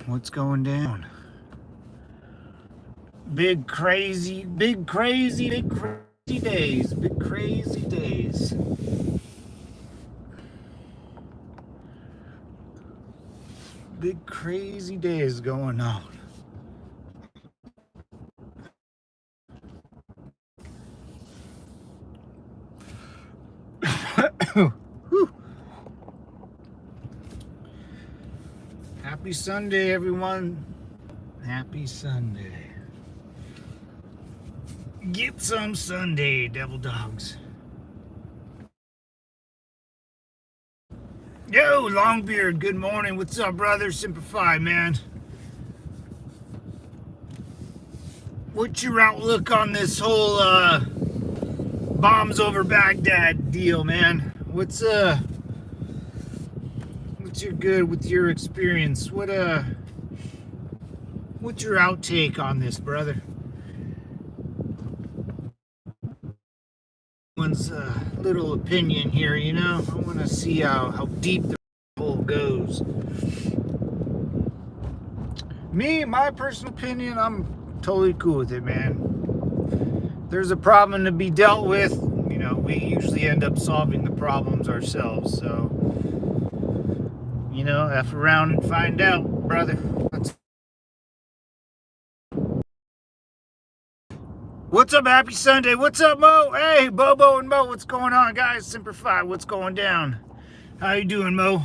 What's going down? Big crazy days. Big crazy days. Big crazy days going on. Happy Sunday, everyone. Happy Sunday. Get some Sunday, devil dogs. Yo, Longbeard, good morning. What's up, brother? Simplify, man. What's your outlook on this whole bombs over Baghdad deal, man? What's your good with your experience? What's your outtake on this, brother? One's little opinion here, you know. I want to see how deep the hole goes. Me, my personal opinion, I'm totally cool with it, man. There's a problem to be dealt with. You know, we usually end up solving the problems ourselves. So, you know, F around and find out, brother. What's up, happy Sunday? What's up, Mo? Hey, Bobo and Mo, what's going on, guys? Simplify, what's going down? How you doing, Mo?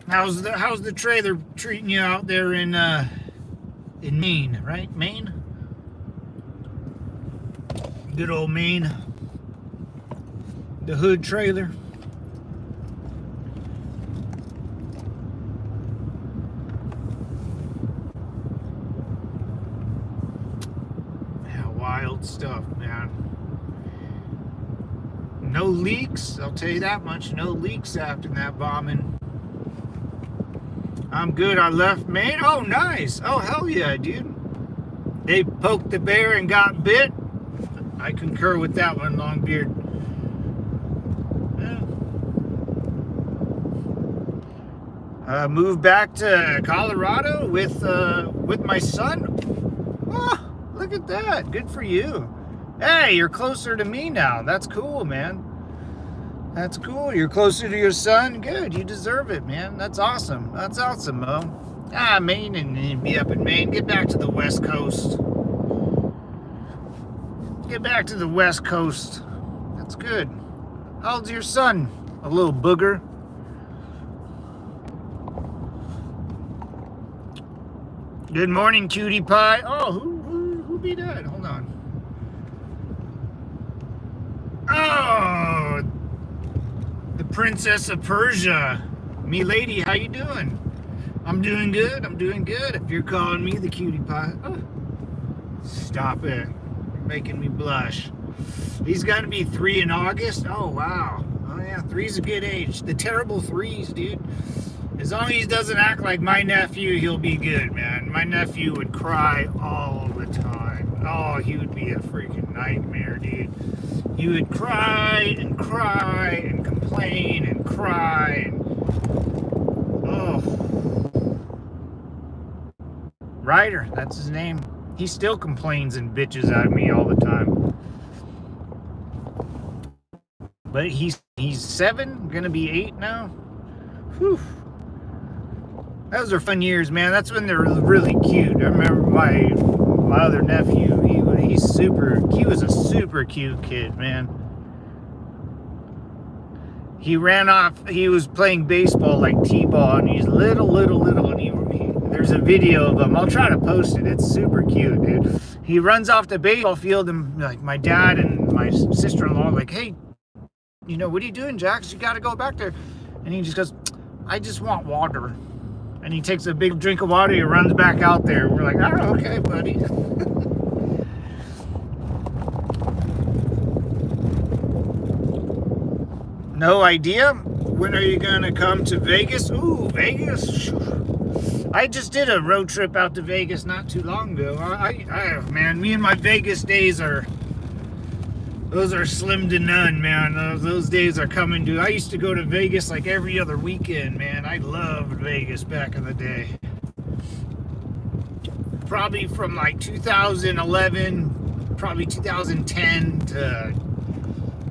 How's the trailer treating you out there in Maine, right? Maine? Good old Maine. The hood trailer. Wild stuff, man. No leaks, I'll tell you that much. No leaks after that bombing. I'm good. I left Maine. Oh, nice. Oh, hell yeah, dude. They poked the bear and got bit. I concur with that one, Longbeard. Yeah. Moved back to Colorado with my son. Oh, look at that. Good for you. Hey, you're closer to me now. That's cool, man. That's cool. You're closer to your son. Good. You deserve it, man. That's awesome. That's awesome, Mo. Maine and be up in Maine. Get back to the West Coast. Get back to the West Coast. That's good. How old's your son? A little booger. Good morning, cutie pie. Oh, who be that? Hold on. Oh, the Princess of Persia. Me lady, how you doing? I'm doing good. I'm doing good. If you're calling me the cutie pie. Oh, stop it. You're making me blush. He's got to be 3 in August. Oh, wow. Oh, yeah. 3's a good age. The terrible 3s, dude. As long as he doesn't act like my nephew, he'll be good, man. My nephew would cry all the time. Oh, he would be a freaking nightmare, dude. He would cry and cry and complain and cry. And, oh. Ryder, that's his name. He still complains and bitches at me all the time. But he's 7, gonna be 8 now. Whew. Those are fun years, man. That's when they're really cute. I remember my other nephew. He was a super cute kid, man. He ran off. He was playing baseball like t-ball, and he's little, and there's a video of him. I'll try to post it. It's super cute, dude. He runs off the baseball field, and like my dad and my sister-in-law are like, "Hey, you know, what are you doing, Jax? You got to go back there." And he just goes, "I just want water." And he takes a big drink of water, he runs back out there. We're like, oh, okay, buddy. No idea. When are you going to come to Vegas? Ooh, Vegas. I just did a road trip out to Vegas not too long ago. Man, me and my Vegas days are Those are slim to none, man. Those days are coming, dude. I used to go to Vegas like every other weekend, man. I loved Vegas back in the day. Probably from like 2011, probably 2010 to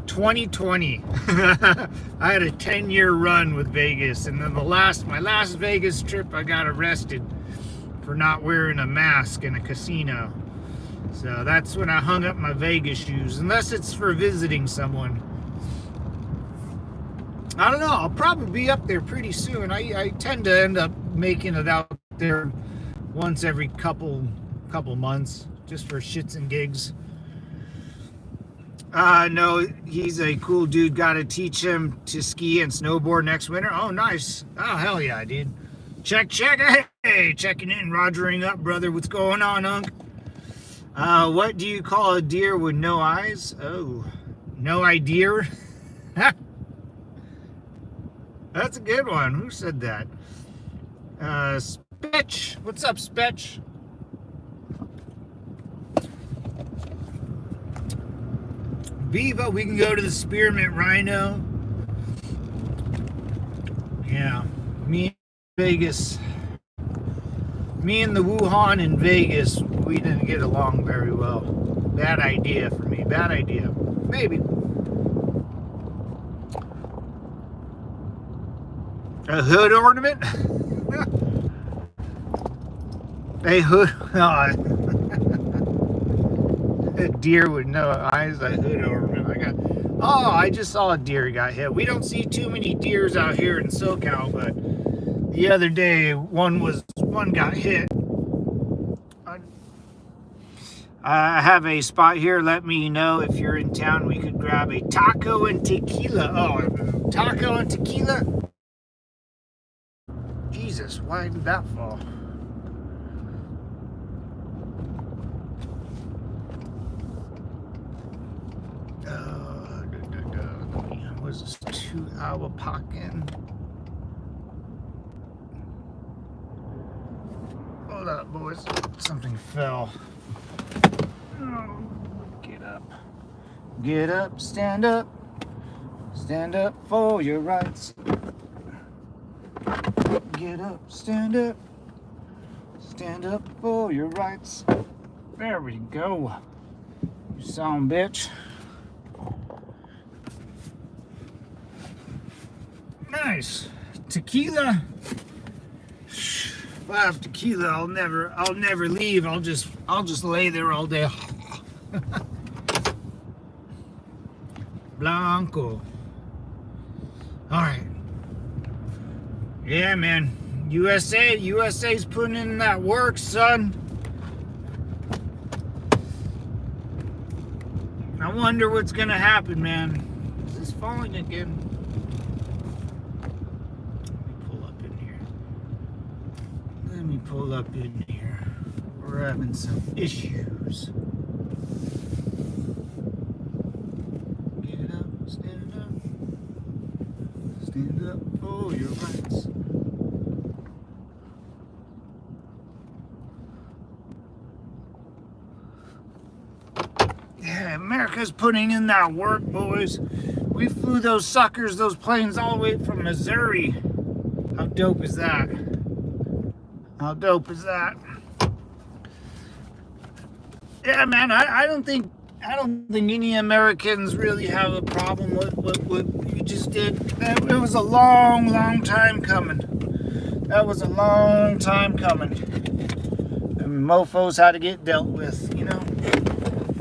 2020. I had a 10-year run with Vegas, and then my last Vegas trip, I got arrested for not wearing a mask in a casino. So that's when I hung up my Vegas shoes, unless it's for visiting someone. I don't know. I'll probably be up there pretty soon. I tend to end up making it out there once every couple months, just for shits and gigs. No, he's a cool dude. Got to teach him to ski and snowboard next winter. Oh, nice. Oh, hell yeah, dude. Check. Hey, checking in, rogering up, brother. What's going on, Unc? What do you call a deer with no eyes? Oh, no idea. That's a good one. Who said that? Spetch. What's up, Spetch? Viva, we can go to the Spearmint Rhino. Yeah, me and Vegas. Me and the Wuhan in Vegas, we didn't get along very well. Bad idea for me. Bad idea. Maybe. A hood ornament? A hood. A deer with no eyes. A hood ornament. I just saw a deer got hit. We don't see too many deers out here in SoCal, but the other day one got hit. I have a spot here. Let me know if you're in town. We could grab a taco and tequila. Oh, taco and tequila? Jesus, why did that fall? Was this 2-hour parking? Hold up, boys. Something fell. Oh, get up. Get up, stand up. Stand up for your rights. Get up, stand up. Stand up for your rights. There we go. You son bitch. Nice. Tequila. If I have tequila, I'll never leave. I'll just lay there all day. Blanco. All right. Yeah, man. USA's putting in that work, son. I wonder what's gonna happen, man. Is this falling again? Let me pull up in here. We're having some issues. Get up, stand up. Stand up for your rights. Yeah, America's putting in that work, boys. We flew those suckers, those planes all the way from Missouri. How dope is that? How dope is that? Yeah, man, I don't think any Americans really have a problem with what you just did. It was a long time coming. That was a long time coming. And mofos had to get dealt with, you know.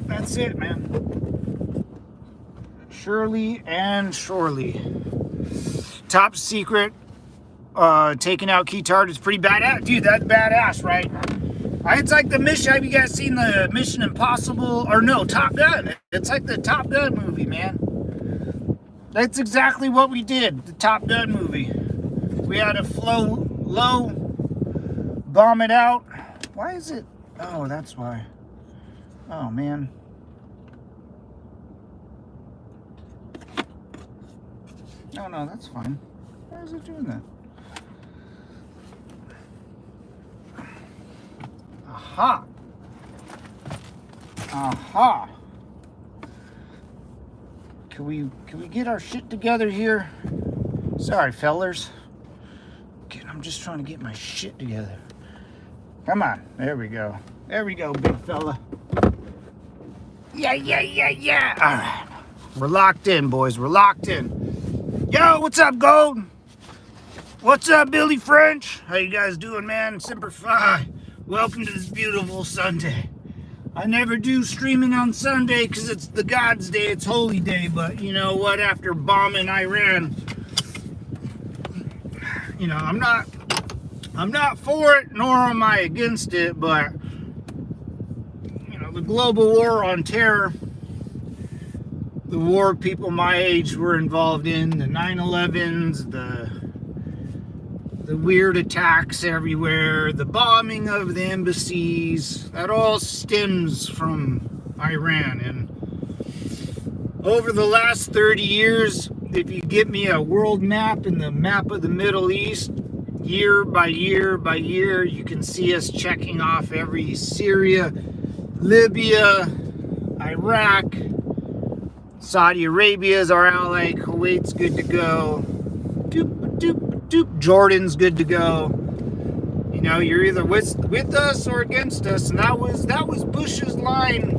That's it, man. Surely and surely. Top secret. Taking out key targets, pretty badass. Dude, that's badass, right? It's like the mission. Have you guys seen the Mission Impossible? Or no, Top Gun. It's like the Top Gun movie, man. That's exactly what we did. The Top Gun movie. We had to flow low, bomb it out. Why is it? Oh, that's why. Oh, man. No, that's fine. Why is it doing that? Aha. Can we get our shit together here? Sorry, fellers. Okay, I'm just trying to get my shit together. Come on. There we go. There we go, big fella. Yeah. All right. We're locked in, boys. We're locked in. Yo, what's up, Gold? What's up, Billy French? How you guys doing, man? Semper Fi. Welcome to this beautiful Sunday. I never do streaming on Sunday because it's the God's Day. It's Holy Day. But you know what? After bombing Iran, you know, I'm not for it, nor am I against it. But you know, the global war on terror, the war people my age were involved in, the 9/11s, the weird attacks everywhere, the bombing of the embassies, that all stems from Iran. And over the last 30 years, if you give me a world map and the map of the Middle East, year by year by year, you can see us checking off every Syria, Libya, Iraq, Saudi Arabia is our ally, Kuwait's good to go, Jordan's good to go. You know, you're either with us or against us, and that was Bush's line,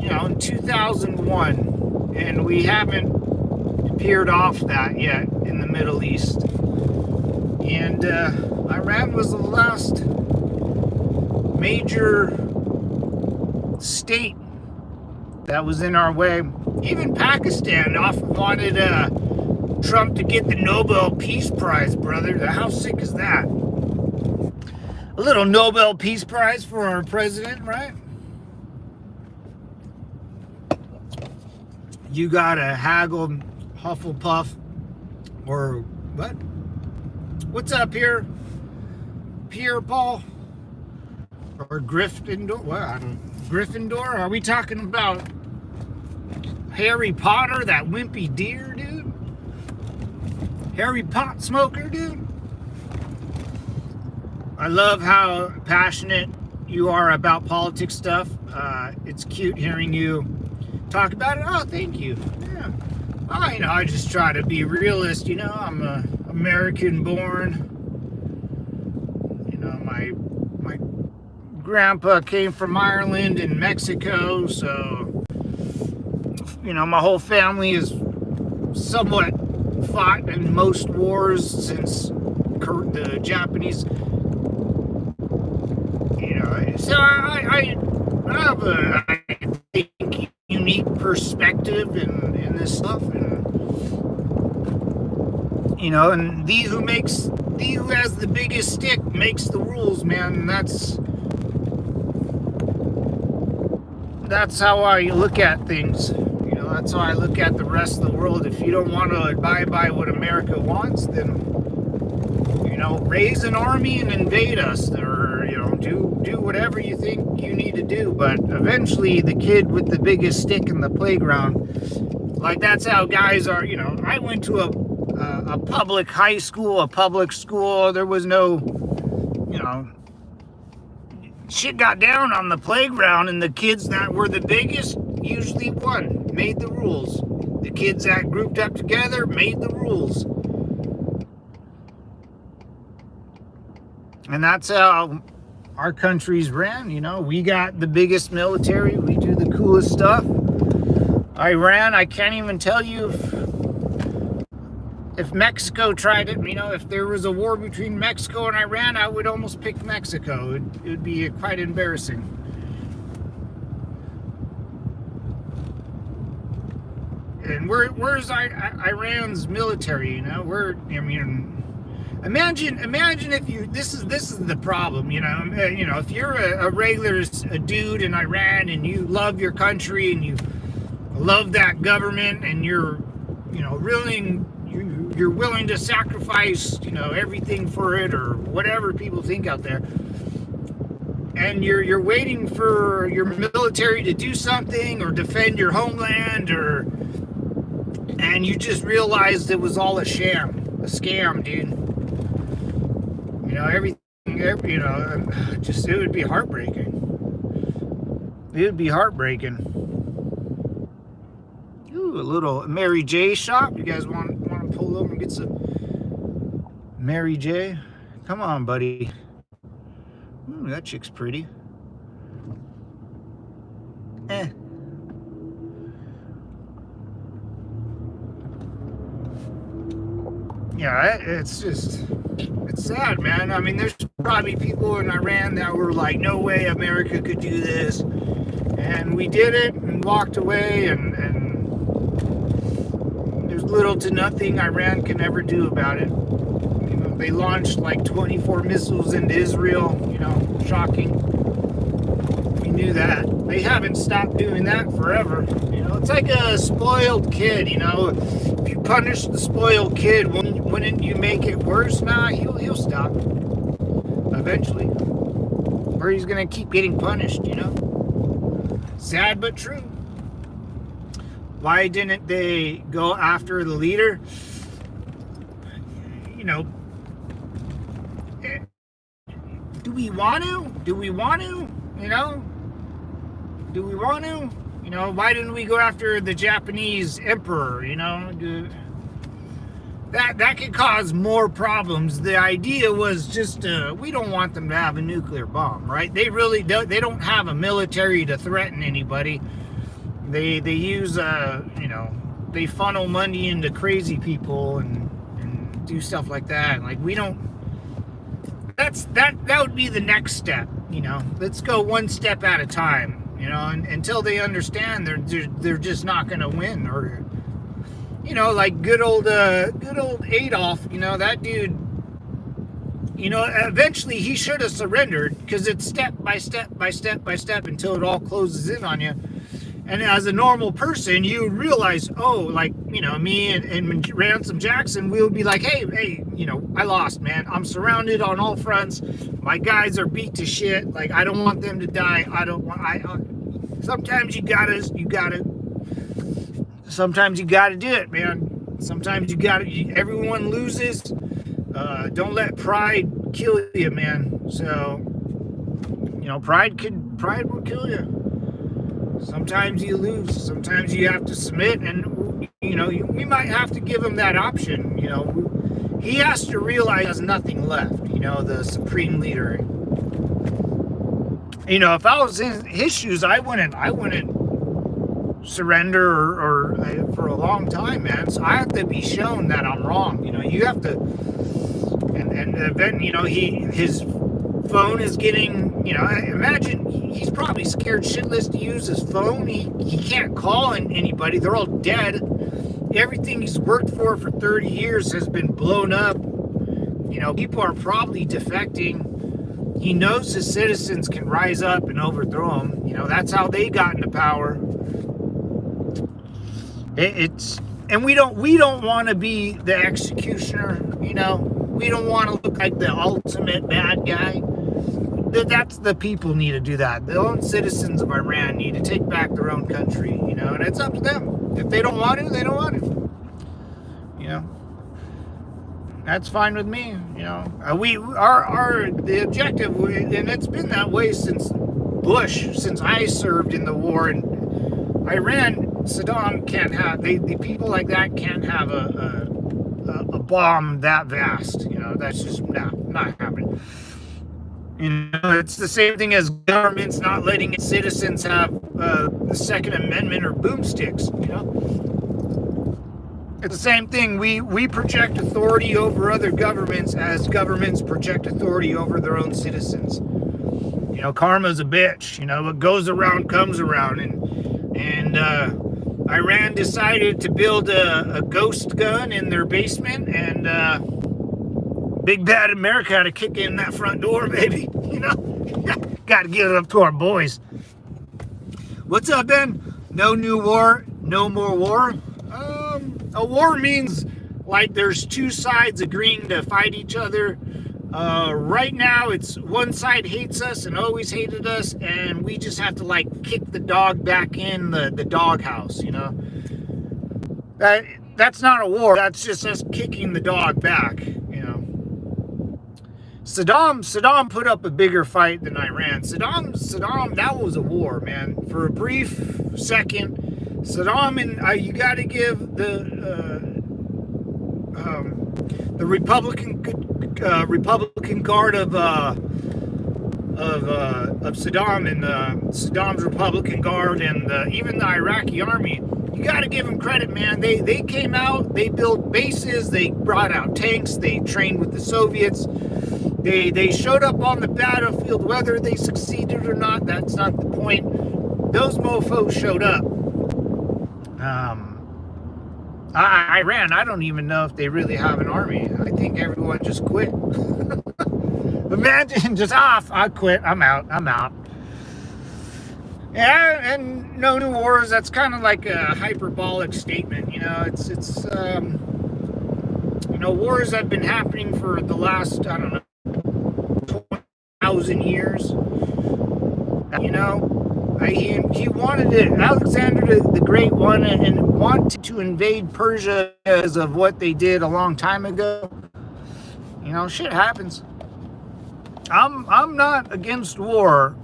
you know, in 2001, and we haven't peered off that yet in the Middle East. And Iran was the last major state that was in our way. Even Pakistan often wanted Trump to get the Nobel Peace Prize, brother. How sick is that? A little Nobel Peace Prize for our president, right? You gotta haggle, Hufflepuff, or what? What's up here? Pierre Paul? Or Gryffindor? What? I don't know. Gryffindor? Are we talking about Harry Potter, that wimpy deer, dude? Harry pot smoker, dude? I love how passionate you are about politics stuff. It's cute hearing you talk about it. Oh, thank you. Yeah. You know, I just try to be realist. You know, I'm American born. You know, my grandpa came from Ireland and Mexico, so you know, my whole family is somewhat fought in most wars since the Japanese, you know, so I have a, I think, unique perspective in this stuff, and you know, and he who has the biggest stick makes the rules, man. And that's how I look at things. That's how I look at the rest of the world. If you don't want to abide by what America wants, then, you know, raise an army and invade us, or, you know, do whatever you think you need to do. But eventually the kid with the biggest stick in the playground, like, that's how guys are. You know, I went to a public high school, a public school. There was no, you know, shit got down on the playground, and the kids that were the biggest usually won. Made the rules. The kids that grouped up together made the rules. And that's how our country's ran. You know, we got the biggest military. We do the coolest stuff. Iran, I can't even tell you if Mexico tried it. You know, if there was a war between Mexico and Iran, I would almost pick Mexico. It would be quite embarrassing. And where's Iran's military? You know, imagine if you. This is the problem. You know, if you're a regular dude in Iran and you love your country and you love that government and you're willing to sacrifice, you know, everything for it, or whatever people think out there. And you're waiting for your military to do something or defend your homeland, and you just realized it was all a scam, dude. You know, it would be heartbreaking. It would be heartbreaking. Ooh, a little Mary J shop. You guys want to pull over and get some Mary J? Come on, buddy. Ooh, that chick's pretty. Yeah, it's sad, man. I mean, there's probably people in Iran that were like, no way America could do this. And we did it and walked away, and there's little to nothing Iran can ever do about it. You know, they launched like 24 missiles into Israel, you know, shocking. We knew that. They haven't stopped doing that forever. You know, it's like a spoiled kid, you know. If you punish the spoiled kid, wouldn't you make it worse? Nah, he'll stop eventually. Or he's gonna keep getting punished, you know. Sad but true. Why didn't they go after the leader? You know, do we want to? Do we want to? You know? Do we want to? You know, why didn't we go after the Japanese emperor? You know, that could cause more problems. The idea was just we don't want them to have a nuclear bomb, right? They really they don't have a military to threaten anybody. They use you know, they funnel money into crazy people and do stuff like that. Like, we don't. That would be the next step. You know, let's go one step at a time. You know, and until they understand they're just not going to win. Or, you know, like good old Adolf. You know, that dude. You know, eventually he should have surrendered, because it's step by step by step by step until it all closes in on you. And as a normal person, you would realize, oh, like, you know, me and Ransom Jackson, we would be like, hey, you know, I lost, man. I'm surrounded on all fronts. My guys are beat to shit. Like, I don't want them to die. Sometimes you gotta do it, man. Sometimes everyone loses. Don't let pride kill you, man. So, you know, pride will kill you. Sometimes you lose. Sometimes you have to submit, and, you know, we might have to give him that option. You know, he has to realize there's nothing left. You know, the supreme leader. You know, if I was in his shoes, I wouldn't surrender or for a long time, man. So I have to be shown that I'm wrong. You know, you have to, and then, you know, his phone is getting, you know, imagine he's probably scared shitless to use his phone. He can't call anybody. They're all dead. Everything he's worked for 30 years has been blown up. You know, people are probably defecting. He knows his citizens can rise up and overthrow him. You know, that's how they got into power. And we don't want to be the executioner. You know, we don't want to look like the ultimate bad guy. That's the people need to do that. The own citizens of Iran need to take back their own country. You know, and it's up to them. If they don't want to, they don't want to. You know. That's fine with me, you know. The objective, and it's been that way since Bush, since I served in the war, and Iran, Saddam can't have, the people like that can't have a bomb that vast, you know. That's just not happening. You know, it's the same thing as governments not letting its citizens have the Second Amendment or boomsticks, you know. It's the same thing. We project authority over other governments as governments project authority over their own citizens. You know, karma's a bitch. You know, what goes around comes around. And Iran decided to build a ghost gun in their basement, and big bad America had to kick in that front door, baby. You know, got to give it up to our boys. What's up, Ben? No new war, no more war. A war means like there's two sides agreeing to fight each other. Right now, it's one side hates us and always hated us, and we just have to like kick the dog back in the doghouse. You know, that's not a war. That's just us kicking the dog back. You know, Saddam put up a bigger fight than Iran. Saddam, that was a war, man. For a brief second, Saddam, and you got to give the Republican Guard of Saddam and Saddam's Republican Guard and even the Iraqi army. You got to give them credit, man. They came out, they built bases, they brought out tanks, they trained with the Soviets. They showed up on the battlefield. Whether they succeeded or not, that's not the point. Those mofos showed up. Iran, I don't even know if they really have an army. I think everyone just quit. Imagine just off. I quit. I'm out. Yeah, and no new wars. That's kind of like a hyperbolic statement. You know, it's wars have been happening for the last, I don't know, 20,000 years. You know, he wanted it. Alexander the Great wanted to invade Persia because of what they did a long time ago. You know, shit happens. I'm not against war.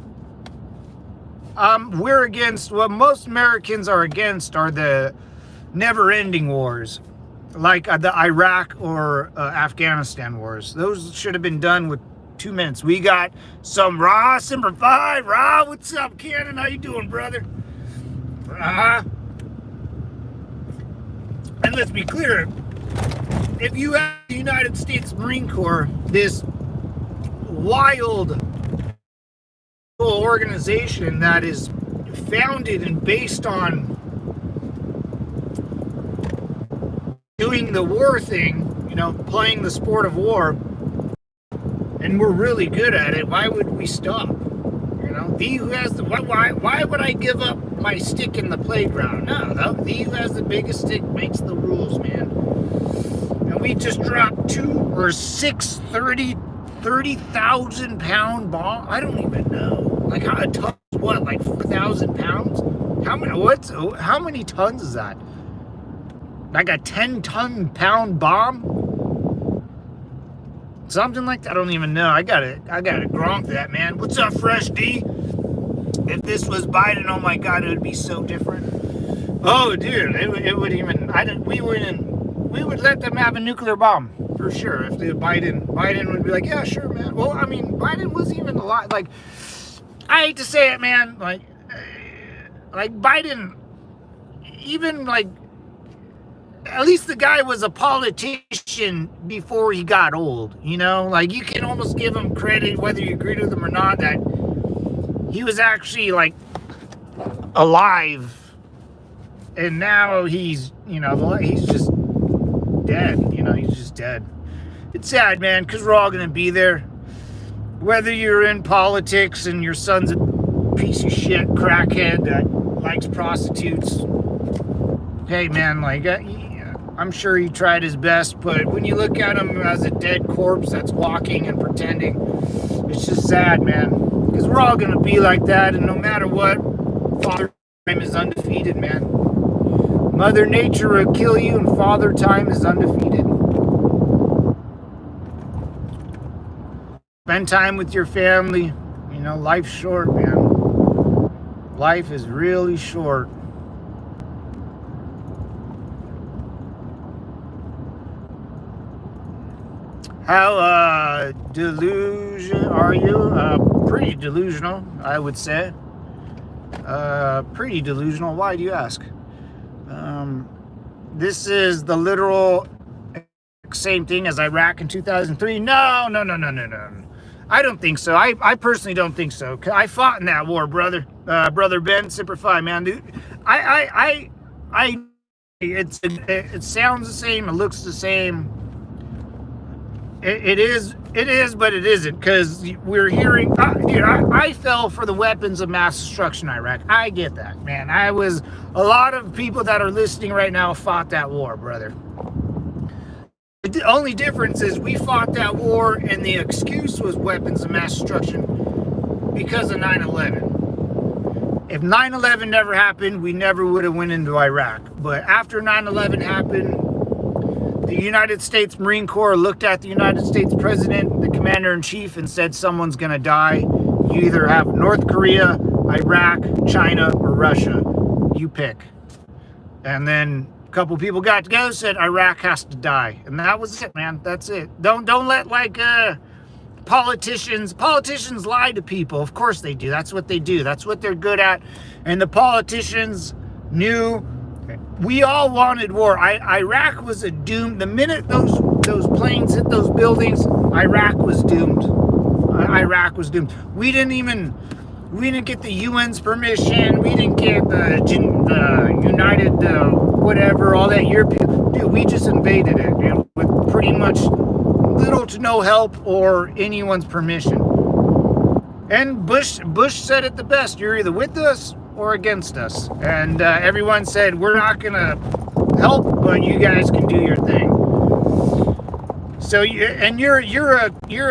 We're against, what most Americans are against are the never-ending wars, like the Iraq or Afghanistan wars. Those should have been done with 2 minutes. We got some Raw, Semper Fi. Raw, what's up, Cannon? How you doing, brother? And let's be clear, if you have the United States Marine Corps, this wild organization that is founded and based on doing the war thing, you know, playing the sport of war, and we're really good at it, why would we stop? You know, the who has the why would I give up my stick in the playground? No, the who has the biggest stick makes the rules, man. And we just dropped 2 or 6 30,000 pound bomb. I don't even know. Like a ton, what, like 4,000 pounds? How many tons is that? Like a 10-ton pound bomb? Something like that. I don't even know. I gotta gronk that, man. What's up, Fresh D? If this was Biden, oh my God, it would be so different. Oh, dude, it would even. We would let them have a nuclear bomb for sure. If the Biden would be like, yeah, sure, man. Well, I mean, Biden wasn't even alive. Like, I hate to say it, man. Like Biden, even like. At least the guy was a politician before he got old, you know? Like, you can almost give him credit, whether you agree with him or not, that he was actually, like, alive. And now he's, you know, he's just dead. You know, he's just dead. It's sad, man, because we're all going to be there. Whether you're in politics and your son's a piece of shit crackhead that likes prostitutes. Hey, man, like, I'm sure he tried his best, but when you look at him as a dead corpse that's walking and pretending, it's just sad, man. Because we're all going to be like that, and no matter what, Father Time is undefeated, man. Mother Nature will kill you, and Father Time is undefeated. Spend time with your family. You know, life's short, man. Life is really short. How delusional are you? Pretty delusional, I would say. Pretty delusional. Why do you ask? This is the literal same thing as Iraq in 2003. No. I don't think so. I personally don't think so. I fought in that war, brother. Brother Ben, Semper Fi, man, dude. It sounds the same. It looks the same. It is, but it isn't, because we're hearing, dude, I fell for the weapons of mass destruction in Iraq. I get that, man. A lot of people that are listening right now fought that war, brother. The only difference is we fought that war and the excuse was weapons of mass destruction because of 9/11. If 9/11 never happened, we never would have went into Iraq. But after 9/11 happened, the United States Marine Corps looked at the United States President, the Commander-in-Chief, and said someone's going to die. You either have North Korea, Iraq, China, or Russia. You pick. And then a couple people got together, said Iraq has to die, and that was it, man. That's it. Don't let like politicians lie to people. Of course they do. That's what they do. That's what they're good at. And the politicians knew. We all wanted war. Iraq was a doomed. The minute those planes hit those buildings, Iraq was doomed. Iraq was doomed. We didn't get the UN's permission. We didn't get the United whatever, all that European. Dude, we just invaded it, and with pretty much little to no help or anyone's permission. And Bush said it the best: you're either with us or against us. And everyone said, we're not gonna help, but you guys can do your thing. So you're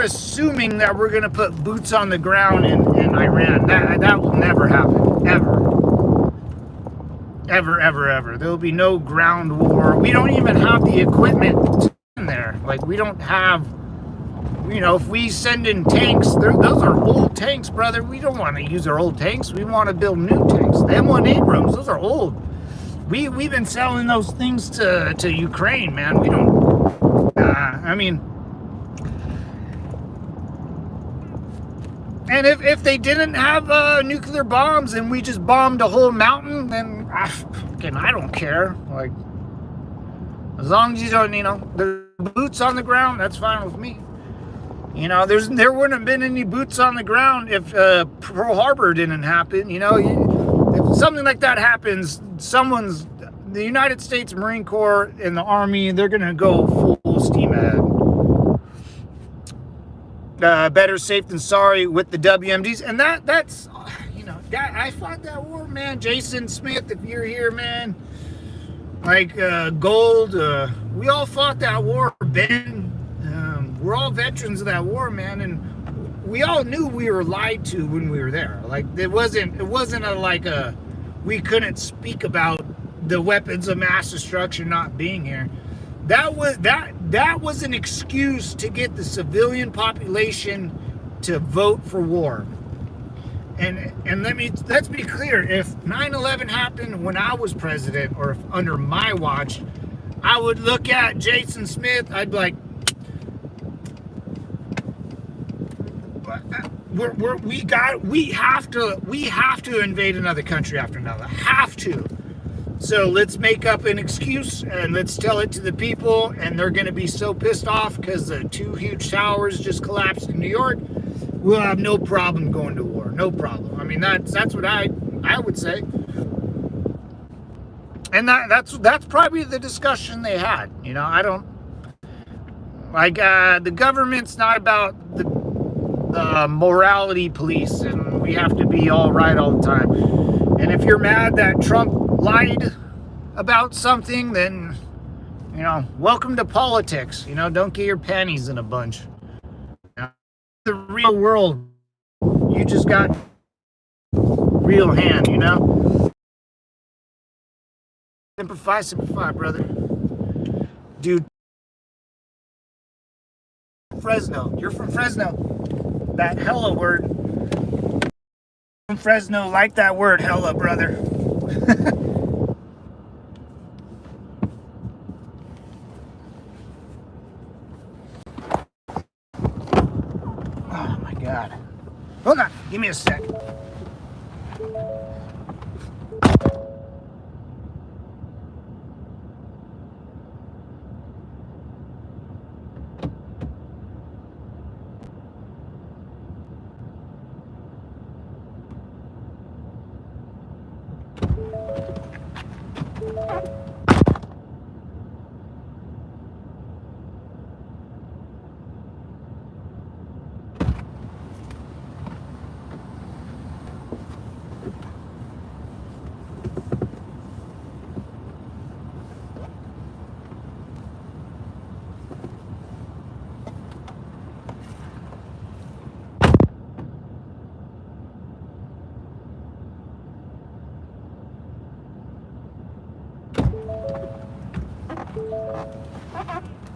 assuming that we're gonna put boots on the ground in Iran. That will never happen, ever. There will be no ground war. We don't even have the equipment in there. Like, we don't have, if we send in tanks, those are old tanks, brother. We don't want to use our old tanks. We want to build new tanks. The M1 Abrams, those are old. We've been selling those things to Ukraine, man. We don't, and if they didn't have nuclear bombs and we just bombed a whole mountain, then I don't care. Like, as long as you don't, there's boots on the ground, that's fine with me. There wouldn't have been any boots on the ground if Pearl Harbor didn't happen. If something like that happens, the United States Marine Corps and the Army, they're going to go full steam ahead. Better safe than sorry with the WMDs. And that's, I fought that war, man. Jason Smith, if you're here, man. Like, Gold, we all fought that war. Ben, we're all veterans of that war, man, and we all knew we were lied to when we were there. Like, it wasn't we couldn't speak about the weapons of mass destruction not being here. That was an excuse to get the civilian population to vote for war. And let's be clear, if 9/11 happened when I was president, or if under my watch, I would look at Jason Smith, I'd be like, we have to invade another country after another. Have to. So let's make up an excuse and let's tell it to the people, and they're going to be so pissed off because the 2 huge towers just collapsed in New York. We'll have no problem going to war. No problem. I mean, that's what I would say. And that's probably the discussion they had. I don't like the government's not about the morality police, and we have to be all right all the time. And if you're mad that Trump lied about something, then welcome to politics. Don't get your panties in a bunch. The real world, you just got real hand. Simplify, brother. Dude, Fresno. You're from Fresno. That hella word. From Fresno, like that word, hella, brother. Oh my God. Hold on, give me a sec.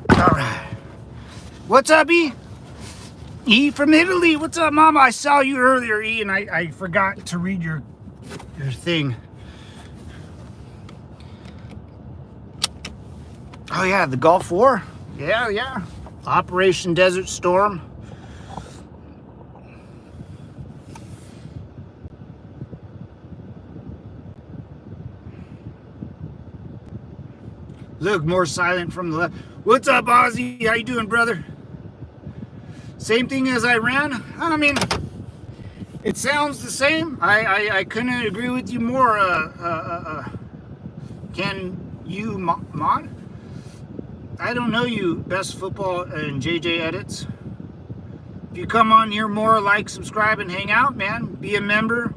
All right. What's up, E? E from Italy. What's up, Mama? I saw you earlier, E, and I forgot to read your thing. Oh yeah, the Gulf War. Yeah. Operation Desert Storm. Look, more silent from the left. What's up, Ozzy? How you doing, brother? Same thing as Iran? I mean, it sounds the same. I couldn't agree with you more. Can you mod? I don't know you, Best Football and JJ Edits. If you come on here more, like, subscribe, and hang out, man. Be a member.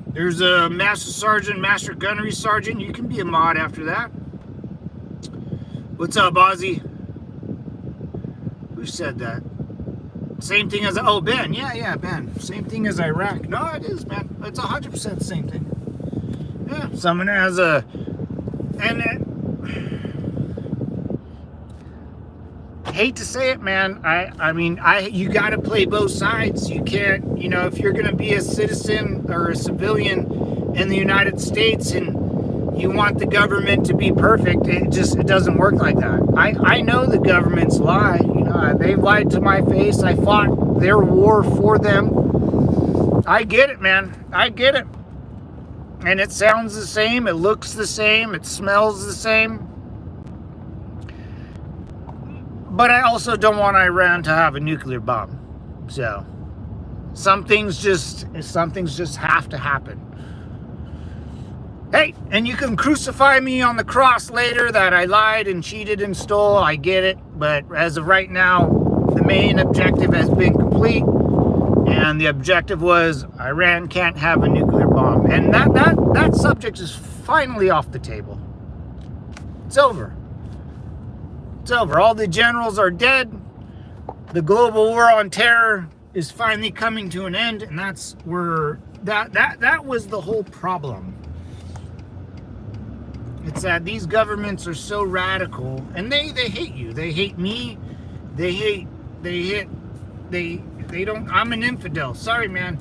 There's a Master Sergeant, Master Gunnery Sergeant. You can be a mod after that. What's up, Ozzy? Who said that? Same thing as, oh, Ben. Yeah, Ben. Same thing as Iraq. No, it is, man. It's 100% the same thing. Yeah, someone has a, and hate to say it, man. I mean, you got to play both sides. You can't, if you're going to be a citizen or a civilian in the United States and you want the government to be perfect, it doesn't work like that. I know the government's lie. They've lied to my face. I fought their war for them. I get it, man. I get it. And it sounds the same. It looks the same. It smells the same. But I also don't want Iran to have a nuclear bomb. So some things just have to happen. Hey, and you can crucify me on the cross later that I lied and cheated and stole. I get it. But as of right now, the main objective has been complete. And the objective was Iran can't have a nuclear bomb. And that subject is finally off the table. It's over. It's over. All the generals are dead. The global war on terror is finally coming to an end. And that's where that was the whole problem. It's that these governments are so radical, and they hate you. They hate me. They don't. I'm an infidel. Sorry, man.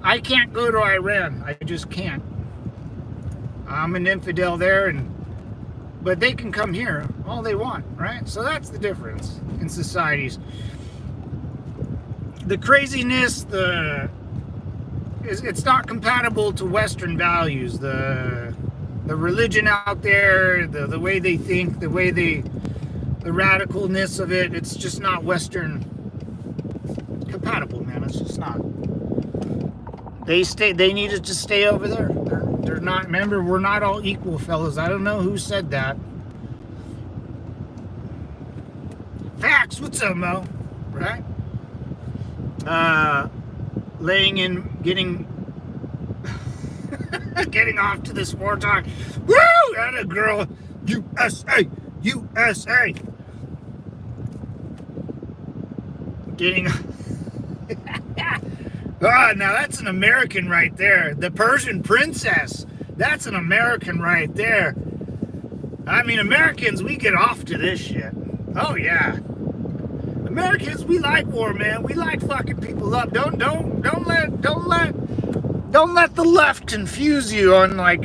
I can't go to Iran. I just can't. I'm an infidel there, but they can come here all they want, right? So that's the difference in societies. The craziness, it's not compatible to Western values. The religion out there, the way they think, the radicalness of it, it's just not Western compatible, man. It's just not. They needed to stay over there. They're not, remember, we're not all equal, fellas. I don't know who said that. Facts, what's up, Mo? Right? Laying in, getting off to this war talk. Woo! That a girl. USA! USA! Getting. Now that's an American right there. The Persian princess. That's an American right there. I mean, Americans, we get off to this shit. Oh yeah. Americans, we like war, man. We like fucking people up. Don't let the left confuse you on, like,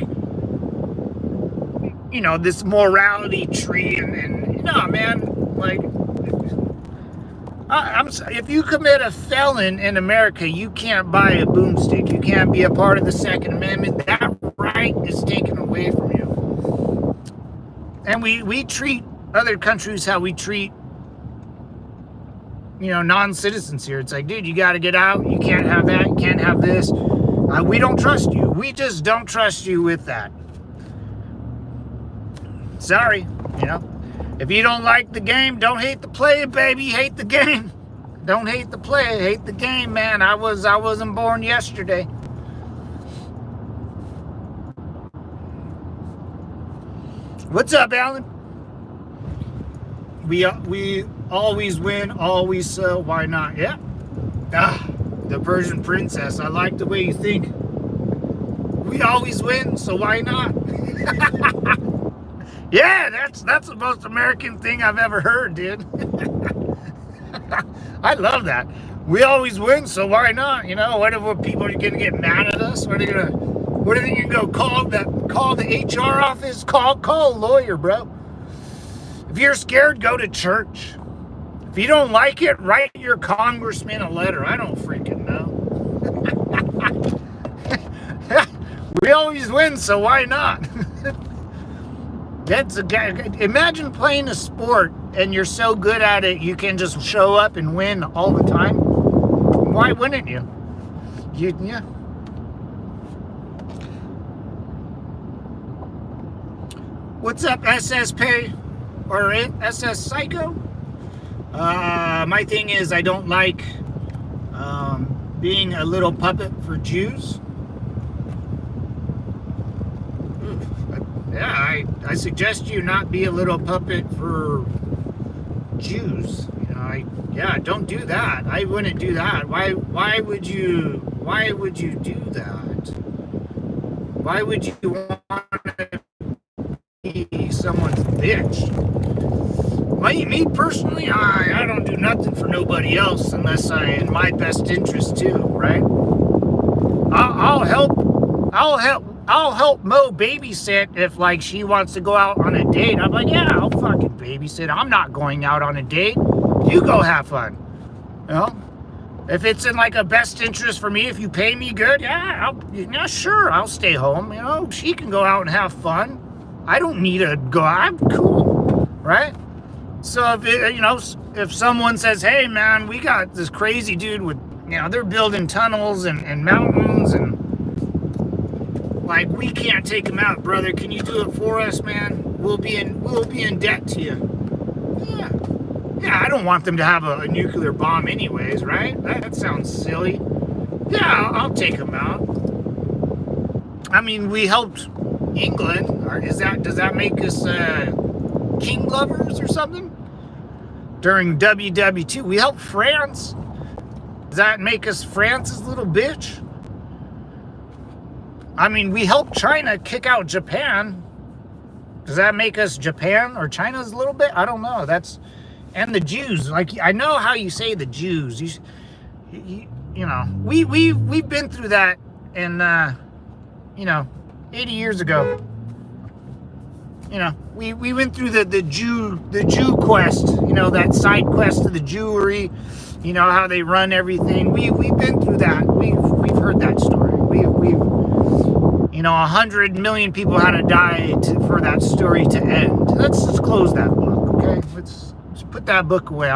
this morality tree and no, man, like, if you commit a felon in America, you can't buy a boomstick. You can't be a part of the Second Amendment. That right is taken away from you. And we treat other countries how we treat, non-citizens here. It's like, dude, you got to get out. You can't have that. You can't have this. We don't trust you. We just don't trust you with that. Sorry, If you don't like the game, don't hate the player, baby. Hate the game. Don't hate the player. Hate the game, man. I wasn't born yesterday. What's up, Alan? We always win, always sell. Why not? Yeah. The Persian princess. I like the way you think. We always win, so why not? Yeah, that's the most American thing I've ever heard, dude. I love that. We always win, so why not? What if people are gonna get mad at us? What are they gonna go call the HR office? Call a lawyer, bro. If you're scared, go to church. If you don't like it, write your congressman a letter. I don't freaking know. We always win, so why not? Imagine playing a sport and you're so good at it you can just show up and win all the time. Why wouldn't you? Yeah. What's up, SSP or SS Psycho? My thing is I don't like being a little puppet for Jews. Yeah, I suggest you not be a little puppet for Jews. You know, don't do that. I wouldn't do that. Why would you do that? Why would you want to be someone's bitch? Me personally, I don't do nothing for nobody else unless in my best interest too, right? I'll help Mo babysit if like she wants to go out on a date. I'm like, yeah, I'll fucking babysit. I'm not going out on a date. You go have fun. You know? If it's in like a best interest for me, if you pay me good, sure, I'll stay home. You know, she can go out and have fun. I don't need to go out. I'm cool, right? So if someone says, hey man, we got this crazy dude with, they're building tunnels and mountains and like, we can't take him out, brother. Can you do it for us, man? We'll be in debt to you. Yeah, I don't want them to have a nuclear bomb anyways, right? That sounds silly. Yeah, I'll take them out. I mean, we helped England. Does that make us king lovers or something? During WW2, we helped France. Does that make us France's little bitch? I mean, we helped China kick out Japan. Does that make us Japan or China's little bit? I don't know. And the Jews. Like, I know how you say the Jews. We've been through that in 80 years ago. We went through the Jew quest, that side quest of the Jewry, how they run everything. We've been through that. We've heard that story. We've 100 million people had to die for that story to end. Let's just close that book, okay? Let's put that book away.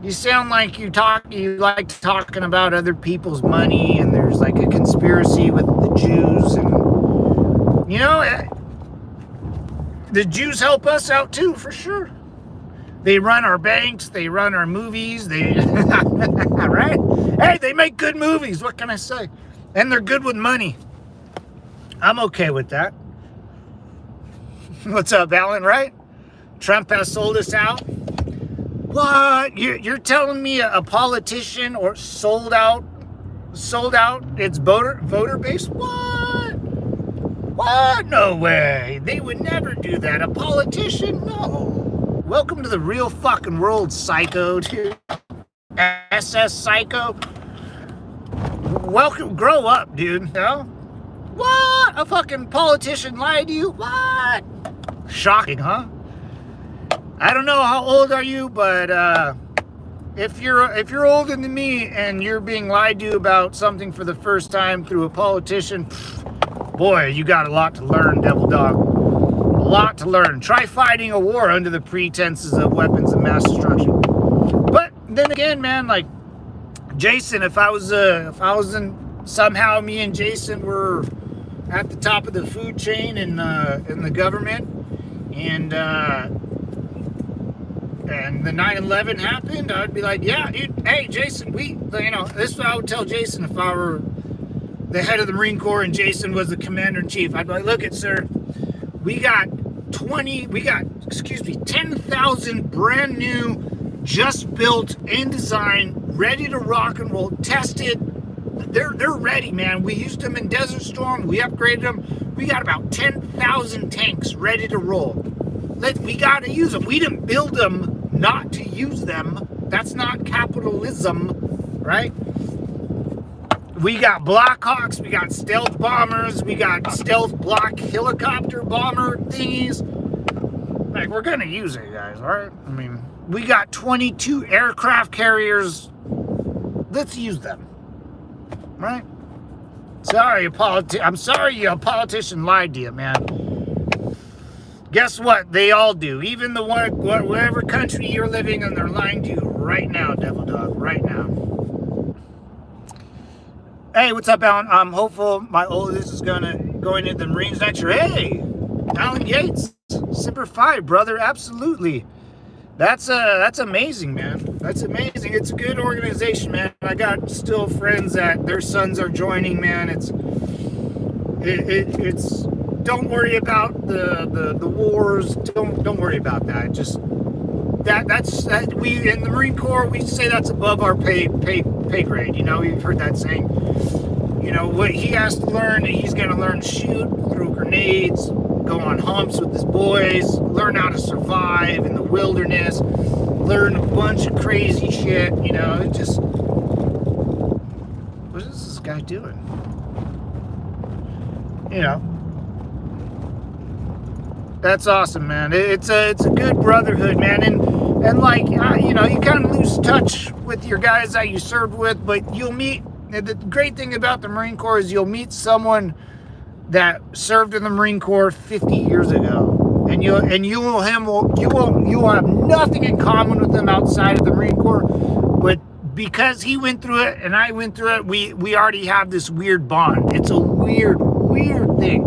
You sound like you like talking about other people's money, and there's like a conspiracy with the Jews, and the Jews help us out too, for sure. They run our banks, they run our movies, right? Hey, they make good movies, what can I say? And they're good with money. I'm okay with that. What's up, Alan, right? Trump has sold us out. What? You're telling me a politician or sold out its voter base? What? No way. They would never do that. A politician? No. Welcome to the real fucking world, psycho, dude. SS Psycho. Welcome, grow up, dude. What? A fucking politician lied to you? What? Shocking, huh? I don't know how old are you, but if you're older than me and you're being lied to about something for the first time through a politician, boy, you got a lot to learn, devil dog. A lot to learn. Try fighting a war under the pretenses of weapons of mass destruction. But then again, man, like Jason, if I was in somehow me and Jason were at the top of the food chain in the government, and the 9/11 happened, I'd be like, yeah, dude, hey, Jason, this is what I would tell Jason if I were the head of the Marine Corps and Jason was the commander-in-chief. I'd be like, look it, sir, we got 10,000 brand new, just built, in design, ready to rock and roll, tested. They're ready, man. We used them in Desert Storm. We upgraded them. We got about 10,000 tanks ready to roll. We got to use them. We didn't build them not to use them. That's not capitalism, right? We got Blackhawks, we got stealth bombers, we got stealth block helicopter bomber thingies. Like, we're gonna use it, guys, all right? I mean, we got 22 aircraft carriers. Let's use them, right? Sorry, I'm sorry a politician lied to you, man. Guess what? They all do. Even the one, whatever country you're living in, they're lying to you right now, Devil Dog, right now. Hey, what's up, Alan? I'm hopeful my oldest is going into the Marines next year. Hey, Alan Yates, Semper Fi, brother, absolutely. That's amazing, man. That's amazing. It's a good organization, man. I got still friends that their sons are joining, man. It's don't worry about the wars. Don't worry about that. Just that's we in the Marine Corps, we say that's above our pay grade. You know, you've heard that saying. You know what he has to learn, he's gonna learn to shoot, throw grenades, go on humps with his boys, learn how to survive in the wilderness, learn a bunch of crazy shit, you know. It just, what is this guy doing? You know, that's awesome, man. It's a good brotherhood, man. And like, you know, you kind of lose touch with your guys that you served with, but you'll meet. The great thing about the Marine Corps is you'll meet someone that served in the Marine Corps 50 years ago, and you will have nothing in common with them outside of the Marine Corps, but because he went through it and I went through it, we already have this weird bond. It's a weird thing.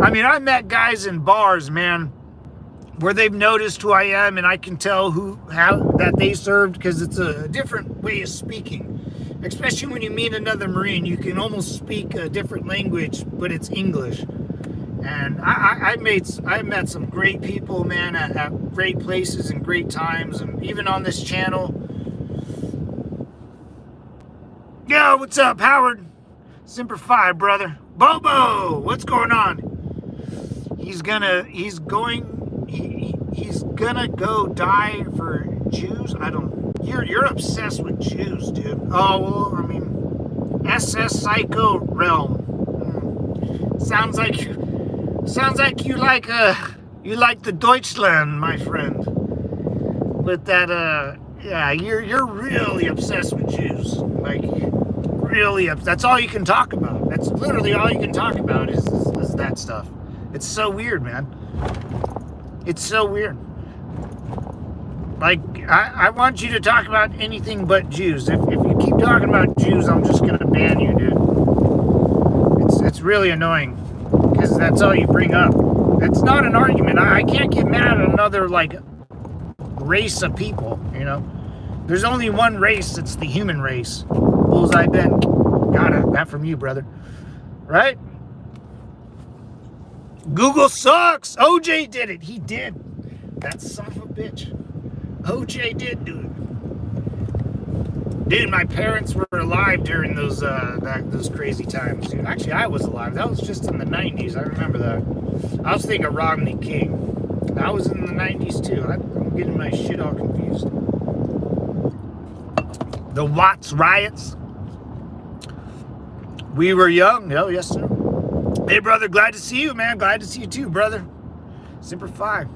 I mean, I met guys in bars, man, where they've noticed who I am, and I can tell that they served, because it's a different way of speaking. Especially when you meet another Marine, you can almost speak a different language, but it's English. And I met some great people, man, at great places and great times, and even on this channel. Yo, what's up, Howard? Semper Fi, brother. Bobo, what's going on? He's gonna go die for Jews? I don't. You're obsessed with Jews, dude. Oh, well, I mean, SS Psycho Realm. Sounds like you like the Deutschland, my friend. With that, yeah, you're really obsessed with Jews. Like, really obsessed. That's all you can talk about. That's literally all you can talk about is that stuff. It's so weird, man. It's so weird. Like, I want you to talk about anything but Jews. If you keep talking about Jews, I'm just going to ban you, dude. It's really annoying, because that's all you bring up. It's not an argument. I can't get mad at another, like, race of people, you know? There's only one race. It's the human race. Bullseye Ben. Got it. That from you, brother. Right? Google sucks. OJ did it. He did. That son of a bitch. OJ did do it. Dude, my parents were alive during those crazy times, dude. Actually, I was alive. That was just in the 90s. I remember that. I was thinking Rodney King. I was in the 90s, too. I'm getting my shit all confused. The Watts riots. We were young. Oh, yes, sir. Hey, brother, glad to see you, man. Glad to see you, too, brother. Semper Fi.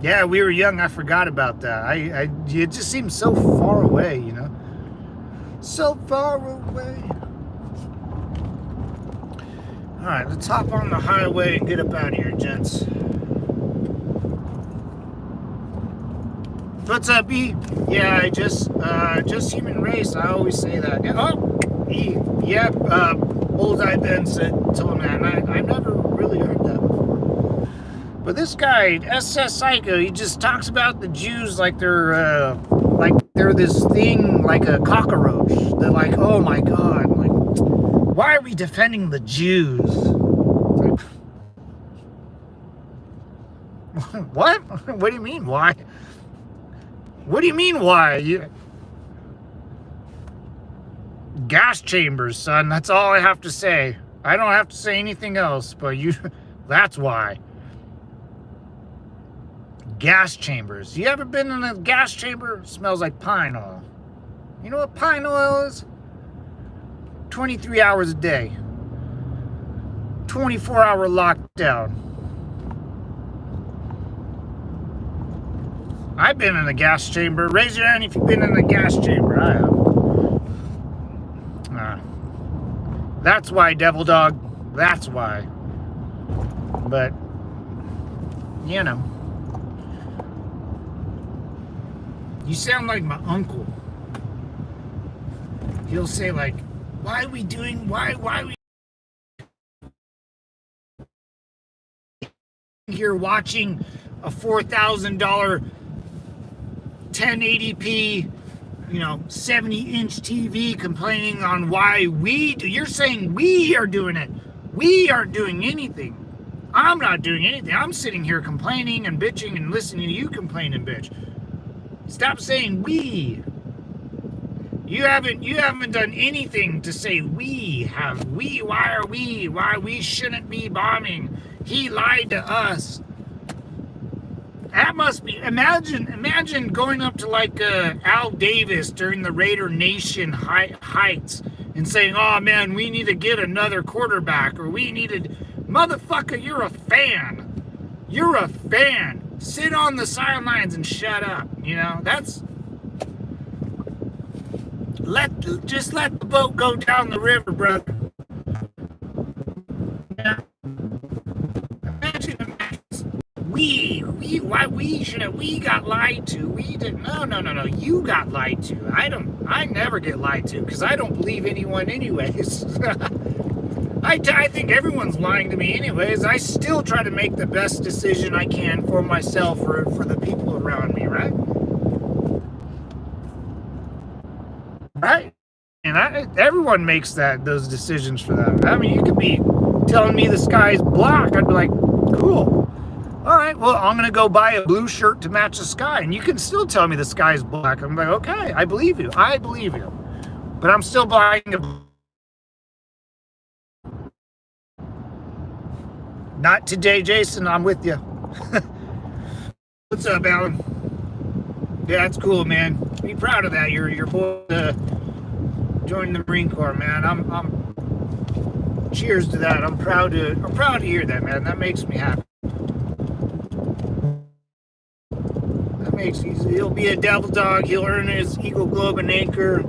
Yeah, we were young. I forgot about that. It just seems so far away, you know? So far away. All right, let's hop on the highway and get up out of here, gents. What's up, E? Yeah, I just human race. I always say that. Yeah, oh, E. Yep. Bullseye Ben told me that. And I never really heard that before. But this guy, SS Psycho, he just talks about the Jews like they're this thing, like a cockroach. They're like, oh my God, like, why are we defending the Jews? Like, what? What do you mean, why? What do you mean, why? Gas chambers, son. That's all I have to say. I don't have to say anything else, but that's why. Gas chambers. You ever been in a gas chamber? It smells like pine oil. You know what pine oil is? 23 hours a day. 24-hour lockdown. I've been in a gas chamber. Raise your hand if you've been in a gas chamber. I have. That's why, Devil Dog. That's why. But, you know. You sound like my uncle. He'll say like, why are we here watching a $4,000 1080p, 70-inch TV complaining on why you're saying we are doing it. We aren't doing anything. I'm not doing anything. I'm sitting here complaining and bitching and listening to you complain and bitch. Stop saying we. You haven't done anything to say we have. Why we shouldn't be bombing. He lied to us. That must be, imagine going up to like Al Davis during the Raider Nation heights and saying, oh man, we need to get another quarterback, or we needed, motherfucker, you're a fan. You're a fan. Sit on the sidelines and shut up. Just let the boat go down the river, brother. Yeah. Imagine we got lied to. We didn't. No. You got lied to. I never get lied to because I don't believe anyone anyways. I think everyone's lying to me anyways. I still try to make the best decision I can for myself or for the people around me, right? Right? And everyone makes those decisions for them. I mean, you could be telling me the sky's black. I'd be like, cool. All right, well, I'm going to go buy a blue shirt to match the sky. And you can still tell me the sky's black. I'm like, okay, I believe you. But I'm still buying a... Not today, Jason. I'm with you. What's up, Alan? Yeah, that's cool, man. Be proud of that. Your boy joined the Marine Corps, man. I'm cheers to that. I'm proud to hear that, man. That makes me happy. He'll be a devil dog. He'll earn his Eagle Globe and Anchor.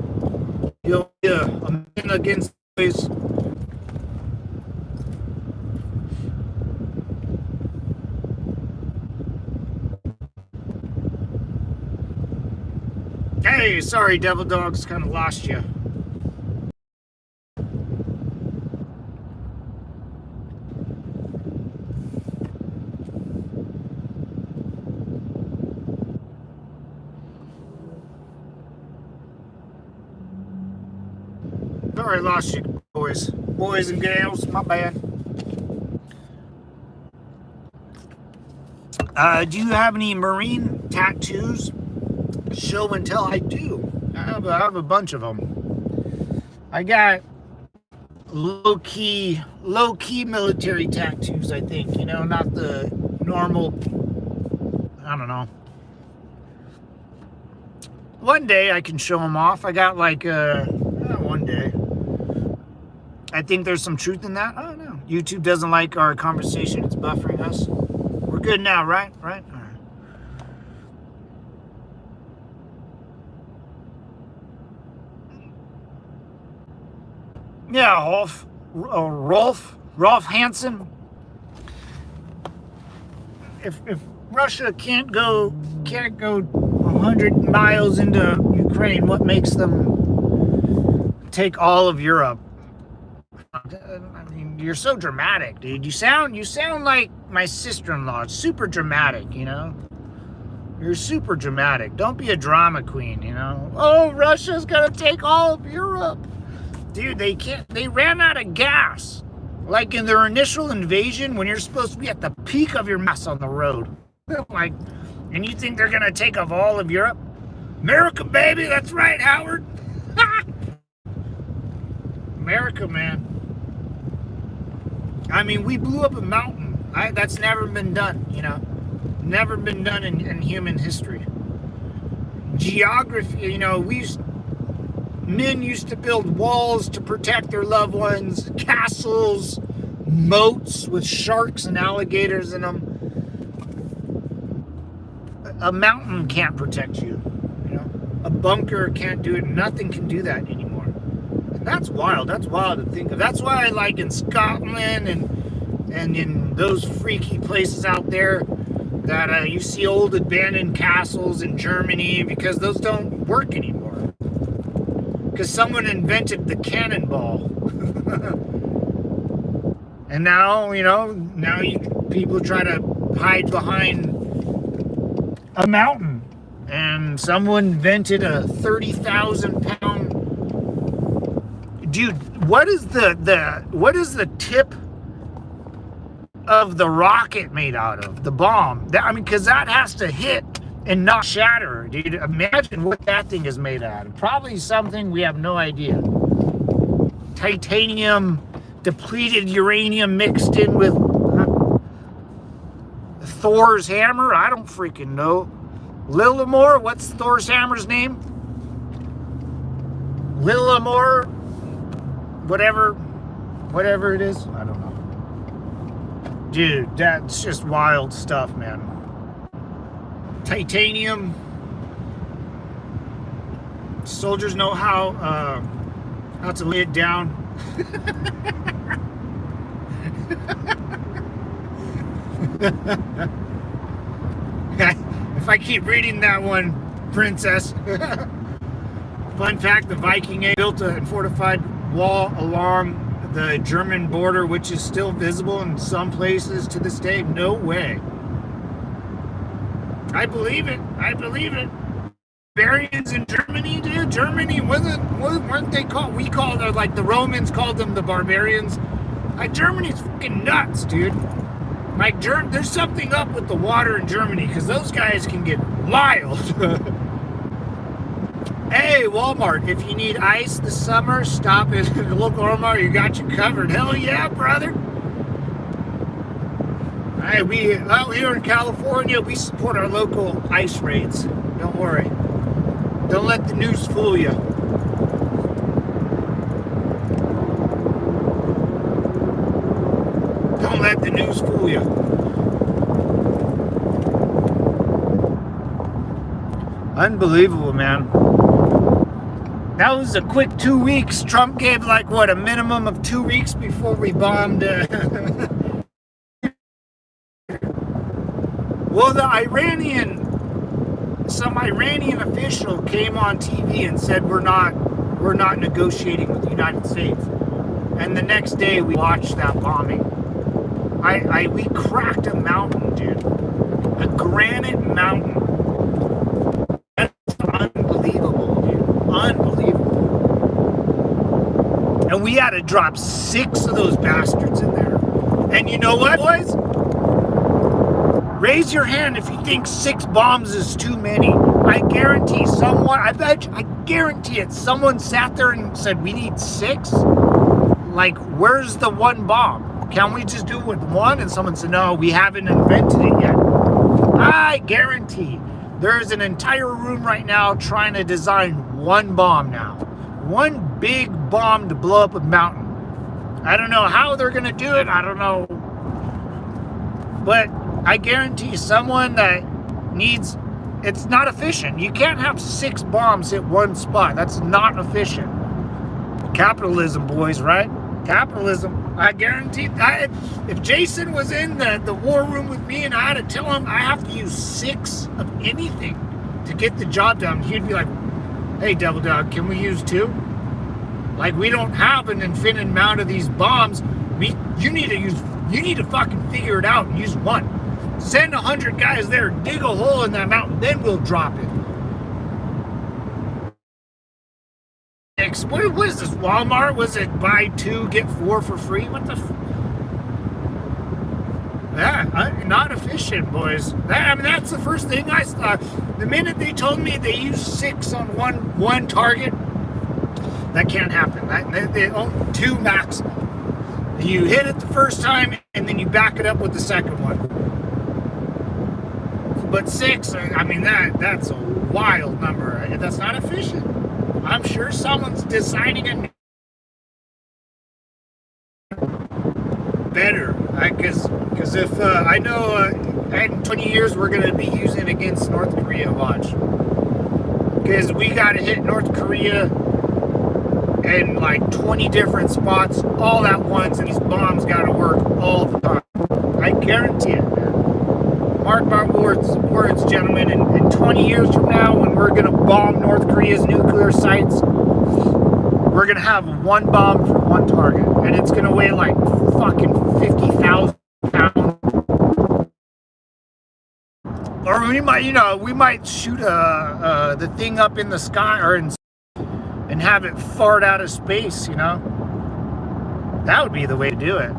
He'll be a man against boys. Hey, sorry, devil dogs, kind of lost you. Sorry, I lost you, boys and gals. My bad. Do you have any Marine tattoos? Show and tell. I do. I have a bunch of them. I got low key military tattoos. I think not the normal. I don't know. One day I can show them off. I got like one day. I think there's some truth in that. I don't know. YouTube doesn't like our conversation. It's buffering us. We're good now, right? Right. All right. Yeah, Rolf Hansen. If Russia can't go 100 miles into Ukraine, what makes them take all of Europe? I mean, you're so dramatic, dude. You sound like my sister-in-law. It's super dramatic, You're super dramatic. Don't be a drama queen, Oh, Russia's gonna take all of Europe. Dude, they can't. They ran out of gas. Like in their initial invasion, when you're supposed to be at the peak of your mass on the road. And you think they're gonna take off all of Europe? America, baby. That's right, Howard. America, man. I mean, we blew up a mountain. That's never been done, Never been done in human history. Geography, men used to build walls to protect their loved ones, castles, moats with sharks and alligators in them. A mountain can't protect you, you know. A bunker can't do it. Nothing can do that anymore. And that's wild. That's wild to think of. That's why I like in Scotland and in those freaky places out there that you see old abandoned castles in Germany, because those don't work anymore. Because someone invented the cannonball. And now, you know, people try to hide behind a mountain, and someone invented a 30,000 pound dude. What is the tip of the rocket made out of? The bomb? I mean, because that has to hit and not shatter, dude. Imagine what that thing is made out of. Probably something we have no idea. Titanium, depleted uranium mixed in with Thor's hammer? I don't freaking know. Lillimore? What's Thor's hammer's name? Lillimore? Whatever it is. I don't know. Dude, that's just wild stuff, man. Titanium. Soldiers know how to lay it down. If I keep reading that one, Princess. Fun fact, the Viking Age built a fortified wall along the German border, which is still visible in some places to this day. No way. I believe it. Barbarians in Germany, dude. Germany weren't they called? We called them, like the Romans called them the barbarians. Like, Germany's fucking nuts, dude. Like, there's something up with the water in Germany, because those guys can get wild. Hey, Walmart, if you need ice this summer, stop at the local Walmart. You got you covered. Hell yeah, brother. Hey, we out here in California, we support our local ice raids. Don't worry. Don't let the news fool you. Don't let the news fool you. Unbelievable, man. That was a quick 2 weeks. Trump gave like, what, a minimum of 2 weeks before we bombed. Well, some Iranian official came on TV and said we're not negotiating with the United States. And the next day we watched that bombing. We cracked a mountain, dude. A granite mountain. That's unbelievable, dude. Unbelievable. And we had to drop 6 of those bastards in there. And you know what, boys? Raise your hand if you think 6 bombs is too many. I guarantee it. Someone sat there and said, we need 6? Like, where's the one bomb? Can't we just do it with 1? And someone said, no, we haven't invented it yet. I guarantee there's an entire room right now trying to design 1 bomb now. 1 big bomb to blow up a mountain. I don't know how they're going to do it. I don't know. But I guarantee someone that needs... It's not efficient. You can't have 6 bombs hit 1 spot. That's not efficient. Capitalism, boys, right? Capitalism. I guarantee... if Jason was in the war room with me and I had to tell him I have to use 6 of anything to get the job done, he'd be like, hey, Devil Dog, can we use 2? Like, we don't have an infinite amount of these bombs. You need to fucking figure it out and use 1. Send 100 guys there, dig a hole in that mountain, then we'll drop it. What is this, Walmart? Was it buy 2, get 4 for free? What the not efficient, boys. That's the first thing I thought. The minute they told me they use 6 on one target, that can't happen. They own 2 max. You hit it the first time, and then you back it up with the second one. But 6, that's a wild number. That's not efficient. I'm sure someone's designing it better. Because if I know in 20 years we're going to be using it against North Korea, watch. Because we got to hit North Korea in like 20 different spots all at once, and these bombs got to work all the time. I guarantee it, man. Mark my words, gentlemen. In 20 years from now, when we're going to bomb North Korea's nuclear sites, we're going to have one bomb for one target, and it's going to weigh like fucking 50,000 pounds. Or we might shoot the thing up in the sky and have it fart out of space, That would be the way to do it.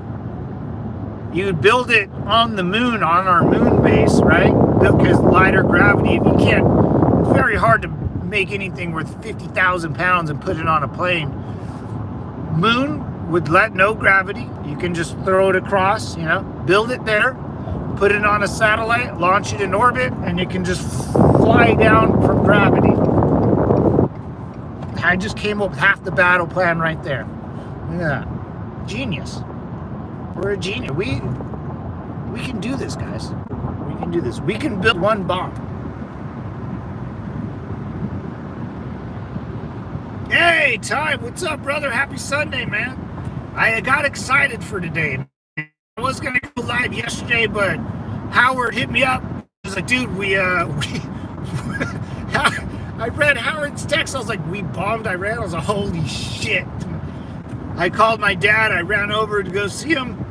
You'd build it on the moon, on our moon base, right? Because lighter gravity, if you can't, it's very hard to make anything worth 50,000 pounds and put it on a plane. Moon would let no gravity. You can just throw it across, build it there, put it on a satellite, launch it in orbit, and it can just fly down from gravity. I just came up with half the battle plan right there. Yeah, genius. We're a genius. We can do this, guys. We can do this. We can build one bomb. Hey, Ty, what's up, brother? Happy Sunday, man. I got excited for today. I was gonna go live yesterday, but Howard hit me up. He was like, dude, I read Howard's text. I was like, we bombed Iran. I was like, holy shit. I called my dad. I ran over to go see him,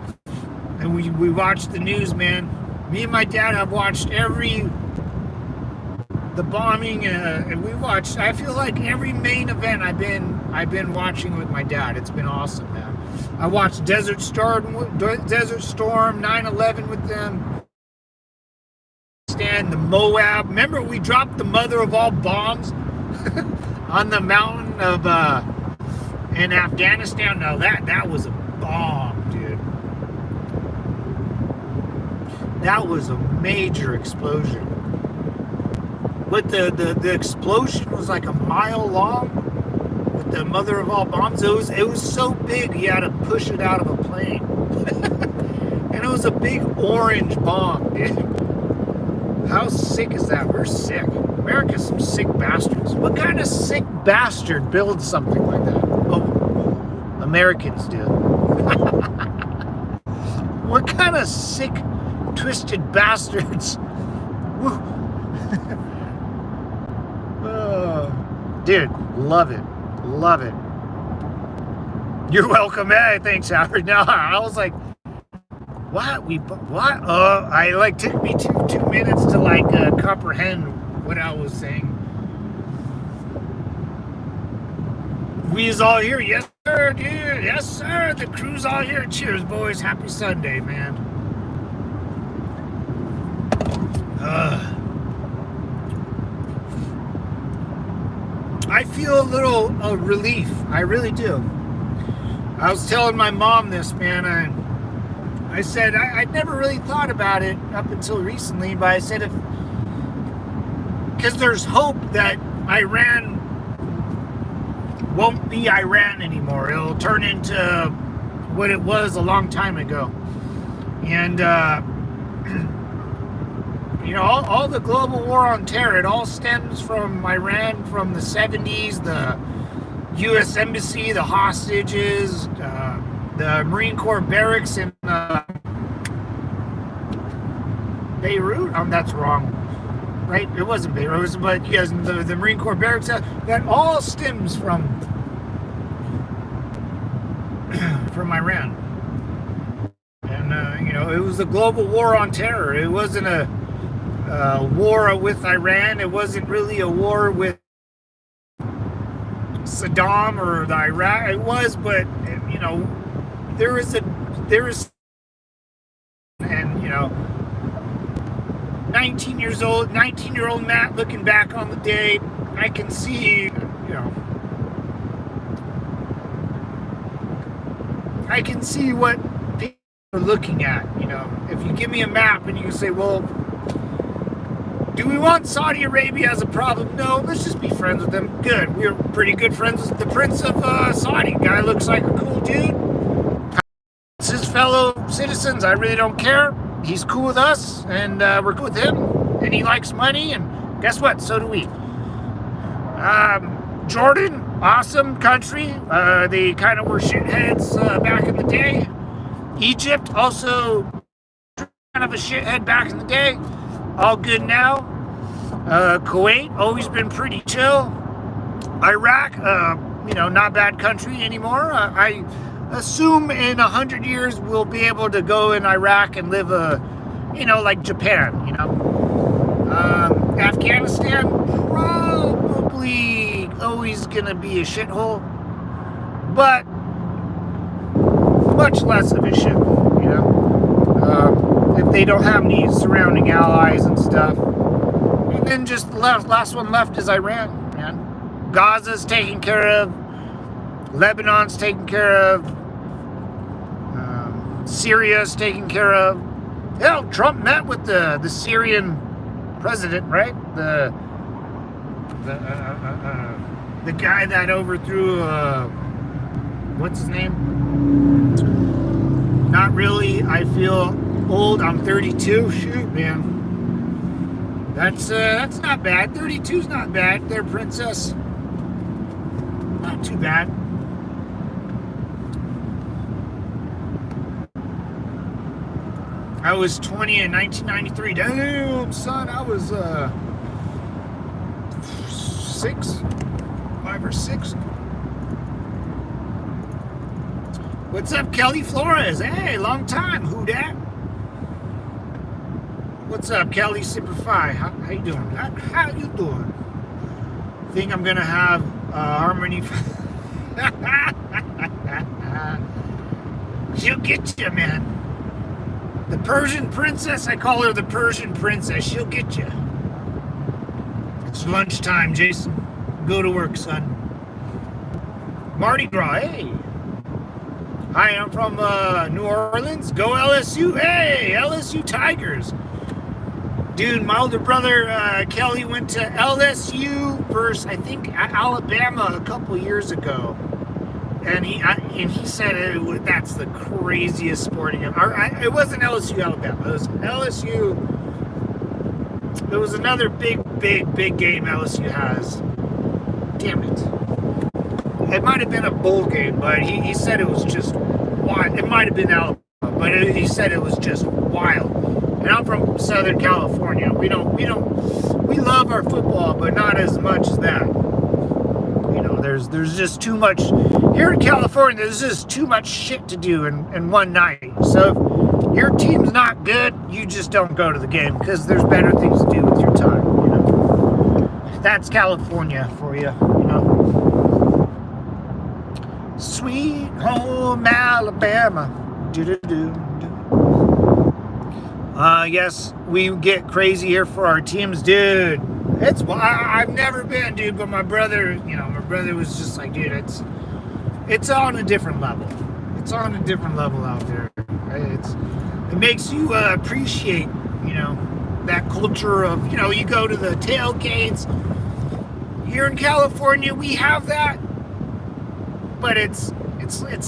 and we watched the news, man. Me and my dad have watched the bombing, and we watched. I feel like every main event I've been watching with my dad. It's been awesome, man. I watched Desert Storm, 9/11 with them. And the Moab. Remember, we dropped the mother of all bombs on the mountain of in Afghanistan. No, that was a bomb, dude. That was a major explosion. But the explosion was like a mile long with the mother of all bombs. It was so big you had to push it out of a plane. And it was a big orange bomb, dude. How sick is that? We're sick. America's some sick bastards. What kind of sick bastard builds something like that? Oh, Americans do. What kind of sick, twisted bastards? Dude, love it. Love it. You're welcome. Hey, thanks, Howard. No, I was like, what? What? I took me two minutes to comprehend what I was saying. We is all here. Yes, sir, dude. Yes, sir. The crew's all here. Cheers, boys. Happy Sunday, man. I feel a little relief. I really do. I was telling my mom this, man. I said I'd never really thought about it up until recently, but I said because there's hope that Iran won't be Iran anymore. It'll turn into what it was a long time ago. And all the global war on terror, it all stems from Iran, from the 70s, the U.S. Embassy, the hostages, the Marine Corps barracks in Beirut. That's wrong, right? It wasn't Beirut, but yes, the Marine Corps barracks. That all stems from Iran, and it was the global war on terror. It wasn't a war with Iran. It wasn't really a war with Saddam or the Iraq. It was, but there is, and 19-year-old Matt looking back on the day, I can see, I can see what people are looking at. If you give me a map and you say, well, Do we want Saudi Arabia as a problem? No, let's just be friends with them. Good. We're pretty good friends with the Prince of Saudi. Guy looks like a cool dude. It's his fellow citizens. I really don't care. He's cool with us, and we're cool with him. And he likes money, and guess what? So do we. Jordan, awesome country. They kind of were shitheads back in the day. Egypt, also kind of a shithead back in the day. All good now. Kuwait, always been pretty chill. Iraq, not bad country anymore. I assume in 100 years we'll be able to go in Iraq and live like Japan, Afghanistan, probably always gonna be a shithole, but much less of a shithole, if they don't have any surrounding allies and stuff. And then just the last one left is Iran, man. Gaza's taken care of. Lebanon's taken care of. Syria's taken care of. Hell, Trump met with the Syrian president, right? The guy that overthrew what's his name? Not really. I feel old. I'm 32. Shoot, man. That's not bad. 32's not bad. Their princess. Not too bad. I was 20 in 1993. Damn, son, I was 5 or 6. What's up, Kelly Flores? Hey, long time. Who dat? What's up, Kelly Simplify? How you doing? How you doing? Think I'm gonna have Harmony? She'll get you, man. The Persian princess, I call her the Persian princess. She'll get you. It's lunchtime, Jason. Go to work, son. Mardi Gras, hey. Hi, I'm from New Orleans. Go LSU. Hey, LSU Tigers. Dude, my older brother, Kelly, went to LSU versus, I think, Alabama a couple years ago. And he said that's the craziest sporting event. It wasn't LSU Alabama. It was LSU. There was another big game LSU has. Damn it. It might have been a bowl game, but he said it was just wild. It might have been Alabama, but he said it was just wild. And I'm from Southern California. We love our football, but not as much as that. There's just too much here in California. There's just too much shit to do in one night. So if your team's not good, you just don't go to the game because there's better things to do with your time. That's California for you. Sweet home Alabama. Do. Yes, we get crazy here for our teams, dude. I've never been, dude, but my brother was just like, dude, it's on a different level. It's on a different level out there. It makes you appreciate, that culture of, you go to the tailgates. Here in California, we have that, but it's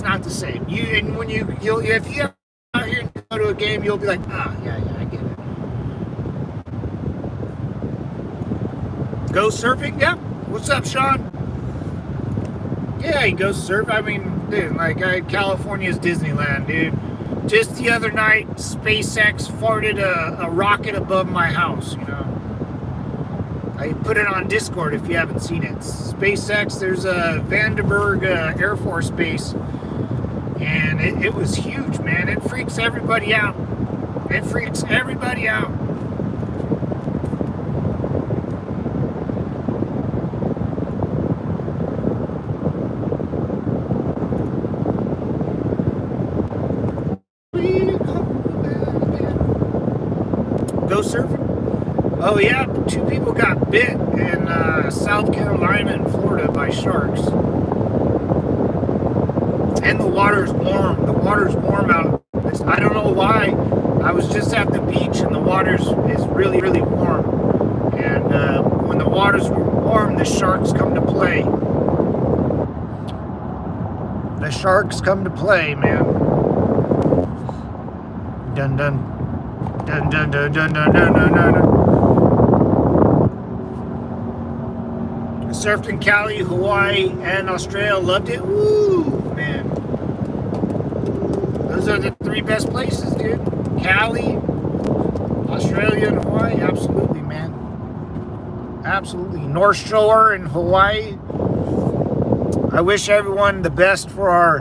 not the same. If you ever out here and go to a game, you'll be like, yeah, I get it. Go surfing? Yeah. What's up, Sean? Yeah, he goes surf. I mean, dude, California's Disneyland, dude. Just the other night, SpaceX farted a rocket above my house, I put it on Discord if you haven't seen it. SpaceX, there's a Vandenberg Air Force Base, and it was huge, man. It freaks everybody out. It freaks everybody out. Go surfing? Oh yeah, 2 people got bit in South Carolina and Florida by sharks. And the water's warm. The water's warm out. I don't know why. I was just at the beach and the water is really, really warm. the water's warm, the sharks come to play. The sharks come to play, man. Dun dun. Dun dun dun dun dun dun dun dun. I surfed in Cali, Hawaii, and Australia. Loved it. Woo, man. Those are the three best places, dude. Cali, Australia, and Hawaii. Absolutely, man. Absolutely. North Shore in Hawaii. I wish everyone the best for our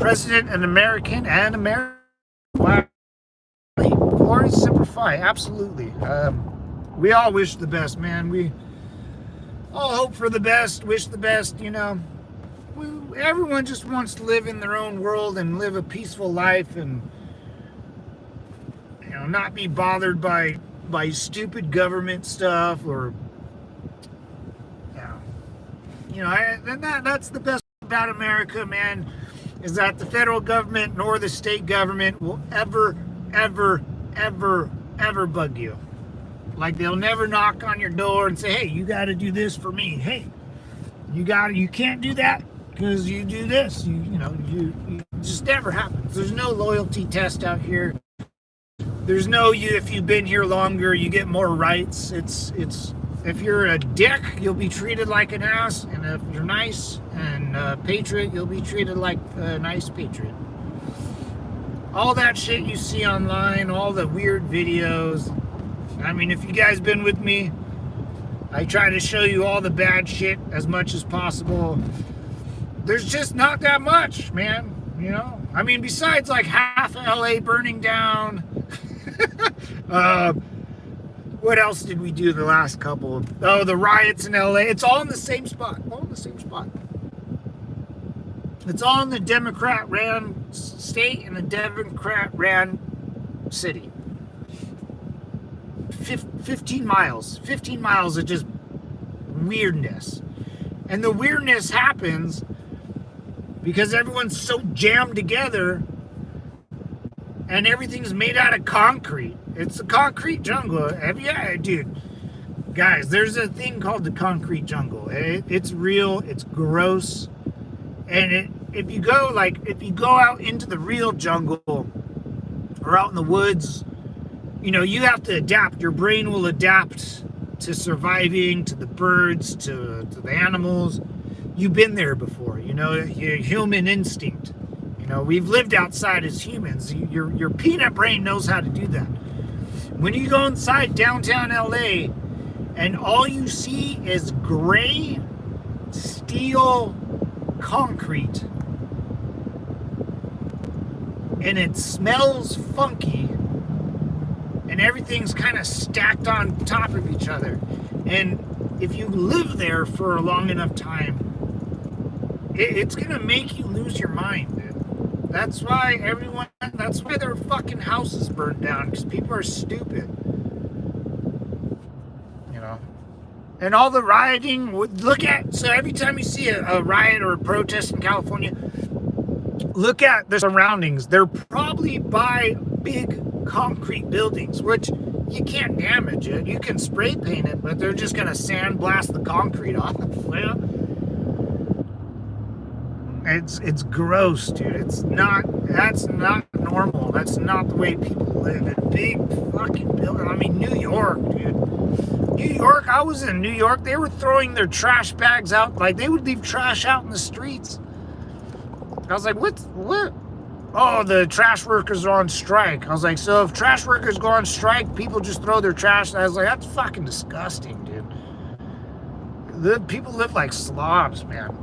president and American Florida Semper Fi. Absolutely. We all wish the best, man. We all hope for the best, wish the best, you know. Everyone just wants to live in their own world and live a peaceful life and, you know, not be bothered by stupid government stuff or, that's the best about America, man, is that the federal government nor the state government will ever bug you. Like, they'll never knock on your door and say, hey, you got to do this for me. Hey, you can't do that because you do this. It just never happens. There's no loyalty test out here. There's no if you've been here longer, you get more rights. It's if you're a dick, you'll be treated like an ass, and if you're nice and a patriot, you'll be treated like a nice patriot. All that shit you see online, all the weird videos. I mean, if you guys been with me, I try to show you all the bad shit as much as possible. There's just not that much, man, you know? I mean, besides like half of LA burning down. What else did we do the last couple? Oh, the riots in LA. It's all in the same spot. It's all in the Democrat-ran state and the Democrat-ran city. 15 miles. 15 miles of just weirdness. And the weirdness happens because everyone's so jammed together and everything's made out of concrete. It's a concrete jungle. Yeah, dude. Guys, there's a thing called the concrete jungle. It's real. It's gross. And if you go out into the real jungle or out in the woods, you know, you have to adapt. Your brain will adapt to surviving, to the birds, to the animals. You've been there before, you know, your human instinct. You know, we've lived outside as humans. Your peanut brain knows how to do that. When you go inside downtown LA and all you see is gray steel concrete and it smells funky and everything's kind of stacked on top of each other, and if you live there for a long enough time, it's gonna make you lose your mind, dude. That's why their fucking houses burned down, because people are stupid. You know? And all the rioting, so every time you see a riot or a protest in California, look at the surroundings. They're probably by big concrete buildings, which you can't damage it. You can spray paint it, but they're just gonna sandblast the concrete off. You know? It's gross, dude. That's not normal. That's not the way people live in big fucking buildings. I mean, New York, dude. New York, I was in New York. They were throwing their trash bags out. Like, they would leave trash out in the streets. I was like, what? Oh, the trash workers are on strike. I was like, so if trash workers go on strike, people just throw their trash. I was like, that's fucking disgusting, dude. The people live like slobs, man.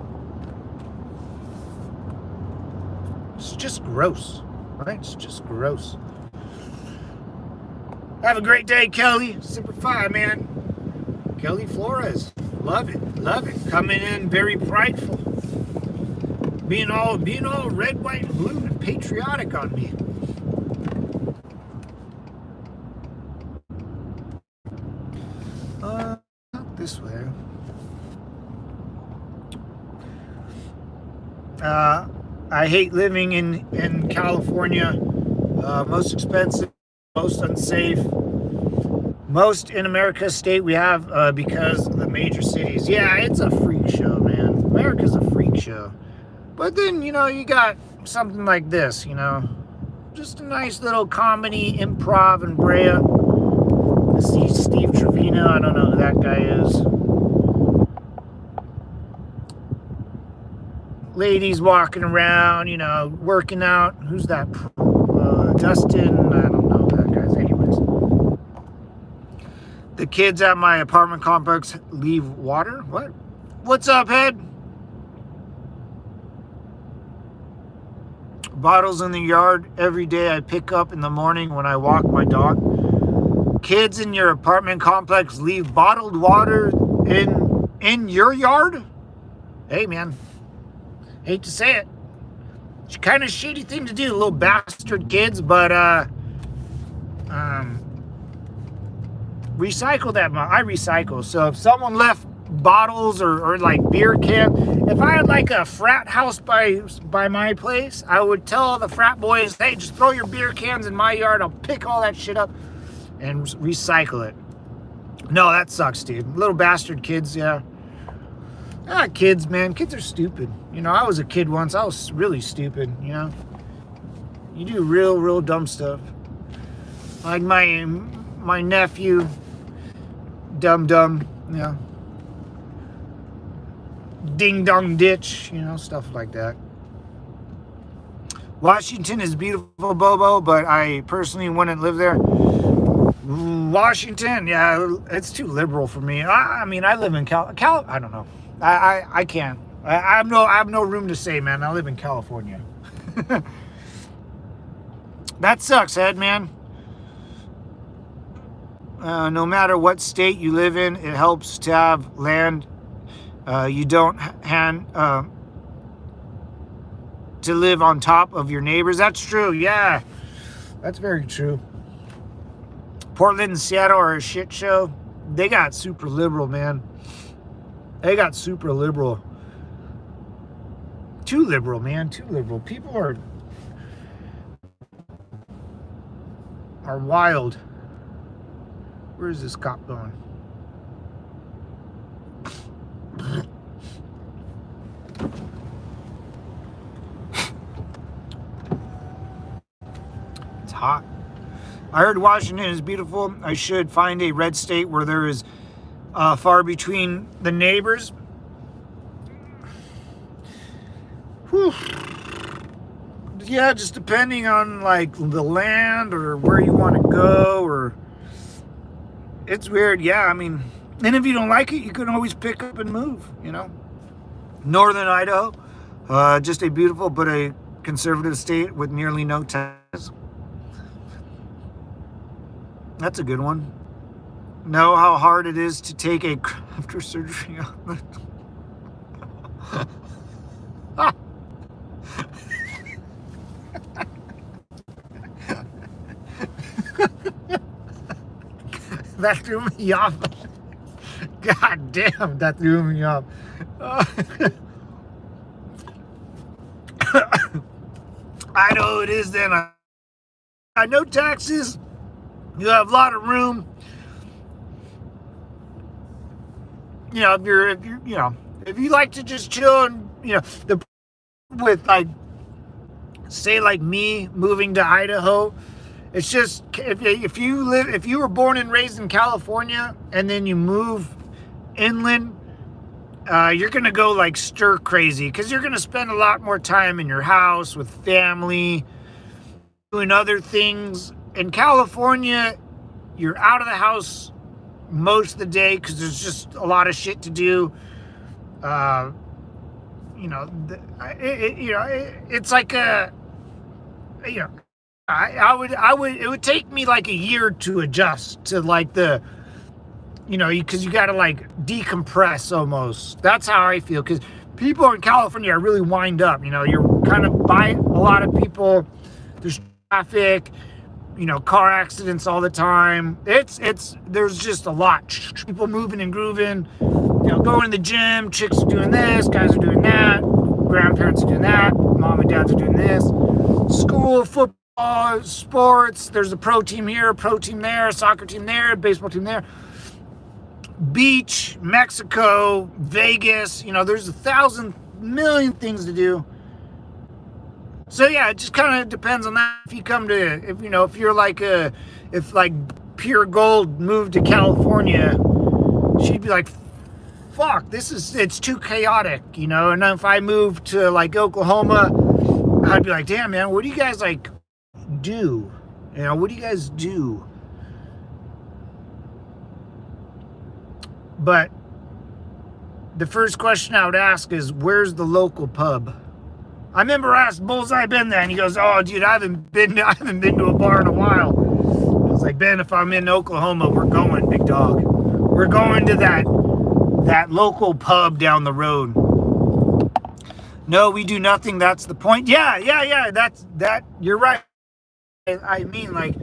It's just gross, right? It's just gross. Have a great day, Kelly. Semper Fi, man. Kelly Flores. Love it. Coming in very prideful. Being all red, white, and blue and patriotic on me. Not this way. I hate living in California. Most expensive, most unsafe, Most in America's state we have because of the major cities. Yeah, it's a freak show, man. America's a freak show. But then, you know, you got something like this, you know. Just a nice little comedy improv in Brea. I see Steve Trevino. I don't know who that guy is. Ladies walking around, you know, working out. Who's that? Dustin. I don't know who that guy's. Anyways. The kids at my apartment complex leave water? What? What's up, Head? Bottles in the yard every day I pick up in the morning when I walk my dog. Kids in your apartment complex leave bottled water in your yard? Hey, man. Hate to say it. It's kind of shitty thing to do, little bastard kids, but recycle that. I recycle. So if someone left bottles or like beer can, if I had like a frat house by my place, I would tell the frat boys, hey, just throw your beer cans in my yard. I'll pick all that shit up and recycle it. No, that sucks, dude. Little bastard kids, yeah. Kids, man. Kids are stupid. You know, I was a kid once. I was really stupid, you know. You do real dumb stuff. Like my nephew, dumb, you know. Ding dong ditch, you know, stuff like that. Washington is beautiful, Bobo, but I personally wouldn't live there. Washington, yeah, it's too liberal for me. I mean, I live in I don't know. I can't. I have no room to say, man. I live in California. That sucks, Ed, man. No matter what state you live in, it helps to have land. You don't to live on top of your neighbors. That's true. Yeah, that's very true. Portland and Seattle are a shit show. They got super liberal, man. They got super liberal. Too liberal, man. Too liberal. People are wild. Where is this cop going? It's hot. I heard Washington is beautiful. I should find a red state where there is far between the neighbors. Whew. Yeah, just depending on like the land or where you want to go, or it's weird. Yeah, I mean, and if you don't like it, you can always pick up and move, you know. Northern Idaho, just a beautiful but a conservative state with nearly no taxes. That's a good one. Know how hard it is to take a after surgery on the that threw me off. God damn, that threw me off. I know it is then. I know taxes. You have a lot of room. You know, if you like to just chill and, you know, with like, say like me moving to Idaho, it's just, if you were born and raised in California and then you move inland, you're going to go like stir crazy because you're going to spend a lot more time in your house with family, doing other things. In California, you're out of the house most of the day because there's just a lot of shit to do. You know, it's like a, you know, it would take me like a year to adjust to like the, you know, because you got to like decompress almost. That's how I feel, because people in California are really wind up. You know, you're kind of by a lot of people. There's traffic, you know, car accidents all the time. There's just a lot. People moving and grooving, you know, going to the gym, chicks are doing this, guys are doing that, grandparents are doing that, mom and dads are doing this, school, football, sports. There's a pro team here, a pro team there, a soccer team there, a baseball team there. Beach, Mexico, Vegas. There's 1,000,000,000 things to do. So yeah, it just kind of depends on that. If you come to, if you're like if like Pure Gold moved to California, she'd be like, fuck, it's too chaotic, And then if I moved to like Oklahoma, I'd be like, damn, man, what do you guys like do? What do you guys do? But the first question I would ask is, where's the local pub? I remember I asked Bullseye Ben that, and he goes, oh, dude, I haven't been to a bar in a while. I was like, Ben, if I'm in Oklahoma, we're going, big dog. We're going to that local pub down the road. No, we do nothing. That's the point. Yeah. You're right. I mean, like,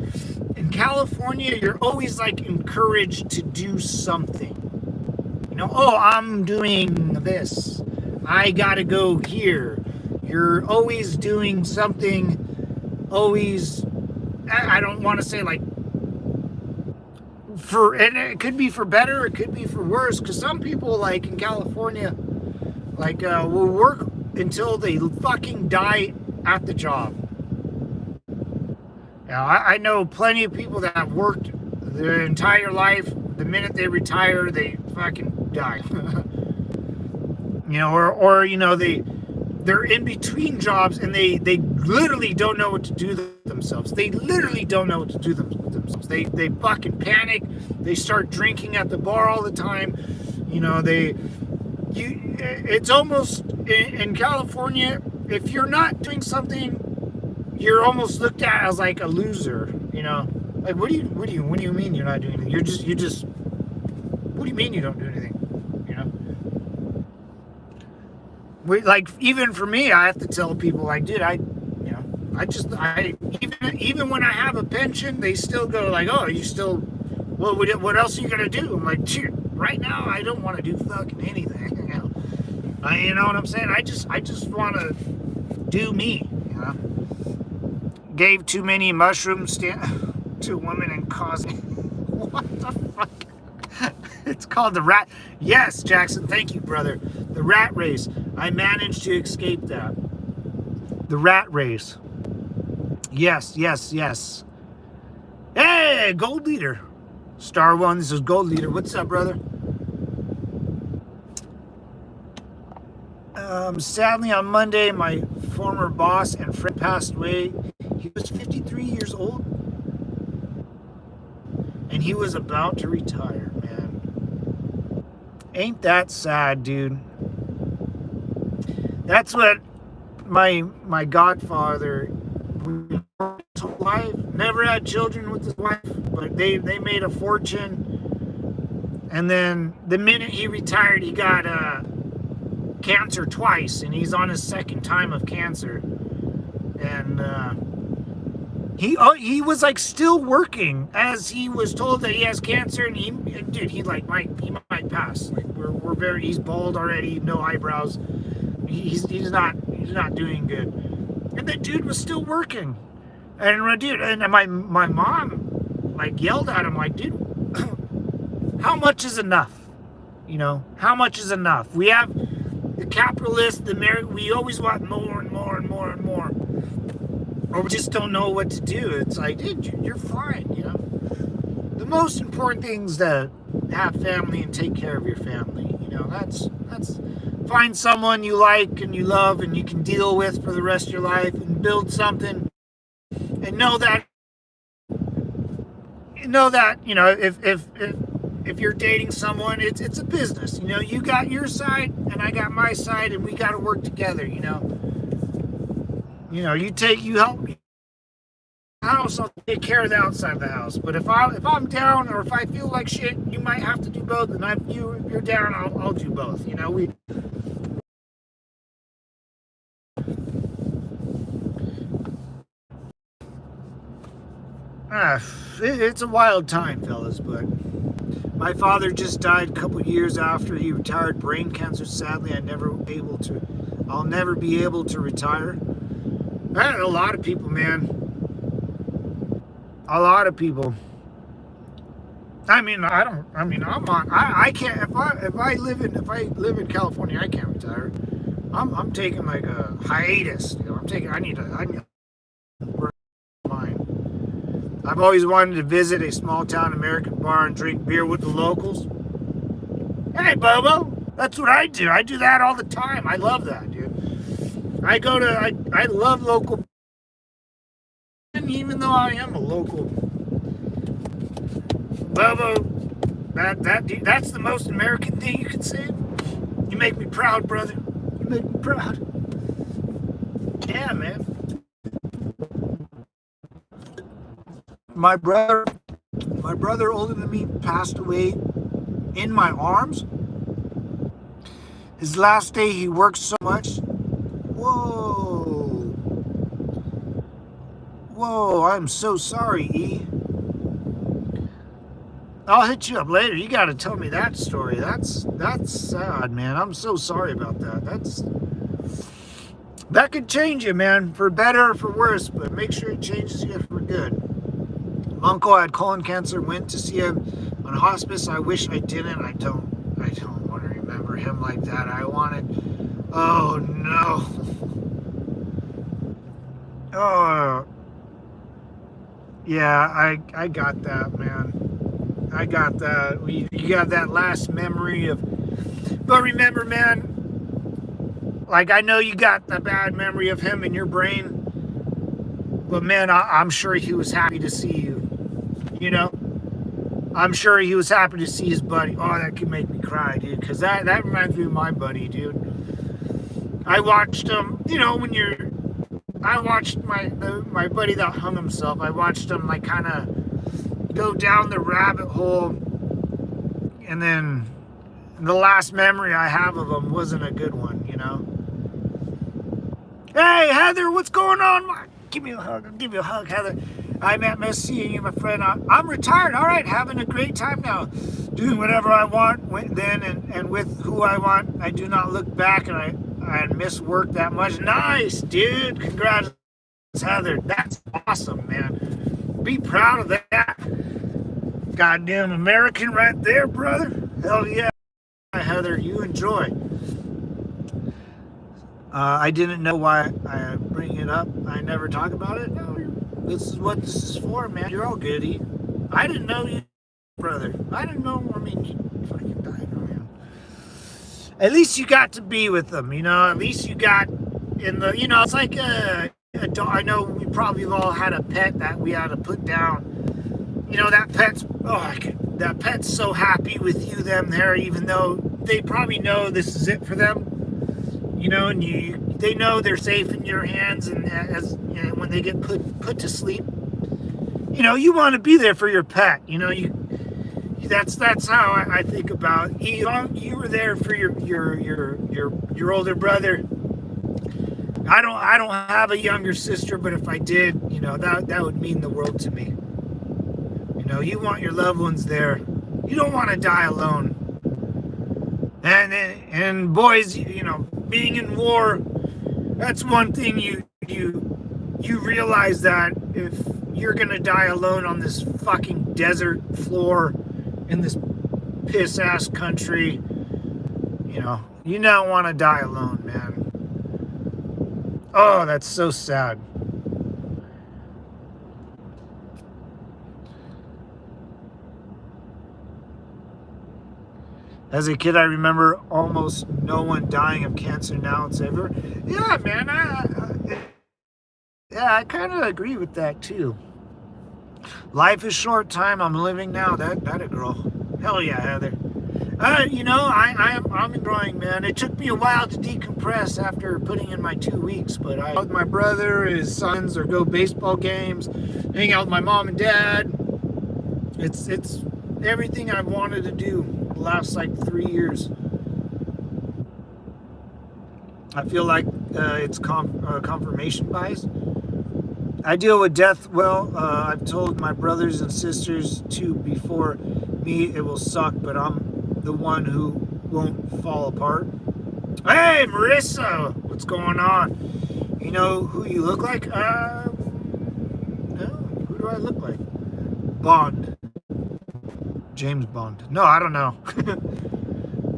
in California, you're always, like, encouraged to do something. Oh, I'm doing this. I gotta go here. You're always doing something, always, I don't want to say, like, and it could be for better, it could be for worse, because some people, like, in California, like, will work until they fucking die at the job. I know plenty of people that have worked their entire life. The minute they retire, they fucking die. They're in between jobs, and they literally don't know what to do themselves. They literally don't know what to do themselves. They fucking panic. They start drinking at the bar all the time. It's almost in California, if you're not doing something, you're almost looked at as like a loser. Like, what do you mean you're not doing anything? You're just what do you mean you don't do anything? Like, even for me, I have to tell people, like, dude, even when I have a pension, they still go like, oh, you still, what else are you gonna do? I'm like, dude, right now I don't want to do fucking anything. You know what I'm saying? I just want to do me. Gave too many mushrooms to a woman and caused what the fuck? It's called the rat. Yes, Jackson, thank you, brother. The rat race. I managed to escape that. The rat race. Yes. Hey, Gold Leader. Star One, this is Gold Leader. What's up, brother? Sadly, on Monday, my former boss and friend passed away. He was 53 years old. And he was about to retire, man. Ain't that sad, dude? That's what my godfather, life, never had children with his wife, but they made a fortune. And then the minute he retired, he got cancer twice, and he's on his second time of cancer. And he was like still working as he was told that he has cancer, and he might pass. Like, he's bald already, no eyebrows. He's not doing good. And the dude was still working. And my mom like yelled at him like, dude, how much is enough? How much is enough? We have the capitalists, we always want more and more and more and more. Or we just don't know what to do. It's like, dude, you're fine, The most important thing is to have family and take care of your family. That's find someone you like and you love and you can deal with for the rest of your life, and build something, and know that if you're dating someone, it's a business. You got your side and I got my side, and we got to work together. You help me house, I'll take care of the outside of the house. But if I'm down, or if I feel like shit, you might have to do both. And if you're down, I'll do both. It's a wild time, fellas. But my father just died a couple years after he retired, brain cancer. Sadly, I'll never be able to retire. A lot of people, man. a lot of people. I mean, I don't. I mean, I'm on. I can't. If I live in California, I can't retire. I'm taking like a hiatus. You know, I'm taking. I need a mine. I've always wanted to visit a small town American bar and drink beer with the locals. Hey, Bobo, that's what I do. I do that all the time. I love that, dude. I love local, and even though I am a local, Bobo, that's the most American thing you can say. You make me proud, brother. You make me proud. Yeah, man. My brother older than me passed away in my arms. His last day, he worked so much. Whoa. Whoa, I'm so sorry, E. I'll hit you up later. You got to tell me that story. That's sad, man. I'm so sorry about that. That could change you, man, for better or for worse, but make sure it changes you for good. My uncle had colon cancer, went to see him on hospice. I wish I didn't. I don't want to remember him like that. Oh no. Oh yeah, I got that, man. I got that. You got that last memory of, but remember, man, like I know you got the bad memory of him in your brain, but man, I'm sure he was happy to see you. You know, I'm sure he was happy to see his buddy. Oh, that could make me cry, dude, because that reminds me of my buddy, dude. I watched him, you know, I watched my buddy that hung himself. I watched him like kind of go down the rabbit hole, and then the last memory I have of him wasn't a good one, you know. Hey, Heather, what's going on? Give me a hug. I'll give you a hug, Heather. I miss seeing you, my friend. I'm retired. All right, having a great time now. Doing whatever I want then and with who I want. I do not look back, and I miss work that much. Nice, dude. Congrats, Heather. That's awesome, man. Be proud of that. Goddamn American right there, brother. Hell yeah. Heather, you enjoy. I didn't know why I bring it up. I never talk about it. No, this is what this is for, man. You're all goody. I didn't know you, brother. I didn't know. I mean, you fucking died, man. At least you got to be with them, you know. At least you got in the, you know, it's like a dog. I know we probably all had a pet that we had to put down. You know, that pet's so happy with you, them there, even though they probably know this is it for them. You know, and they know they're safe in your hands, and as you know, when they get put to sleep, you know, you want to be there for your pet. You know, that's how I think about it. You were there for your older brother. I don't have a younger sister, but if I did, you know, that would mean the world to me. You know, you want your loved ones there. You don't want to die alone. And boys, you know, being in war, that's one thing you realize, that if you're gonna die alone on this fucking desert floor in this piss ass country, you know, you don't want to die alone, man. Oh, that's so sad. As a kid, I remember almost no one dying of cancer. Now it's ever. Yeah, man. I kind of agree with that too. Life is short. Time I'm living now. That a girl. Hell yeah, Heather. You know, I'm enjoying, man. It took me a while to decompress after putting in my 2 weeks, but I with my brother, his sons, or go baseball games, hang out with my mom and dad. It's everything I've wanted to do the last like 3 years. I feel like it's confirmation bias. I deal with death well. I've told my brothers and sisters to before me it will suck, but I'm the one who won't fall apart. Hey, Marissa, what's going on? You know who you look like? No, who do I look like? Bond. James Bond. No, I don't know.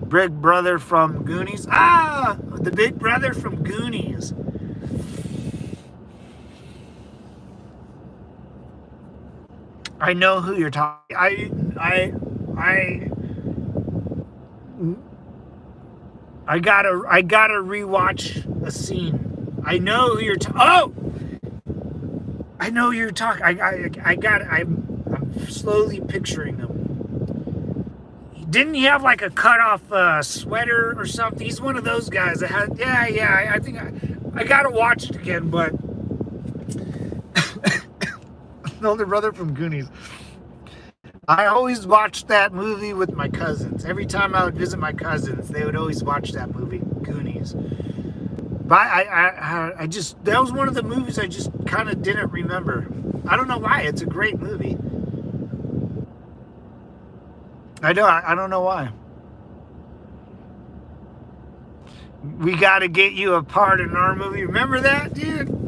Big brother from Goonies. Ah, the big brother from Goonies. I know who you're talking. I gotta rewatch a scene. I know who you're talking. Oh, I know who you're talking. I'm slowly picturing him. Didn't he have like a cut off sweater or something? He's one of those guys that had. Yeah. I think I gotta watch it again, but. The older brother from Goonies. I always watched that movie with my cousins. Every time I would visit my cousins, they would always watch that movie, Goonies. But I just, that was one of the movies I just kind of didn't remember. I don't know why. It's a great movie. I don't know why. We got to get you a part in our movie. Remember that, dude?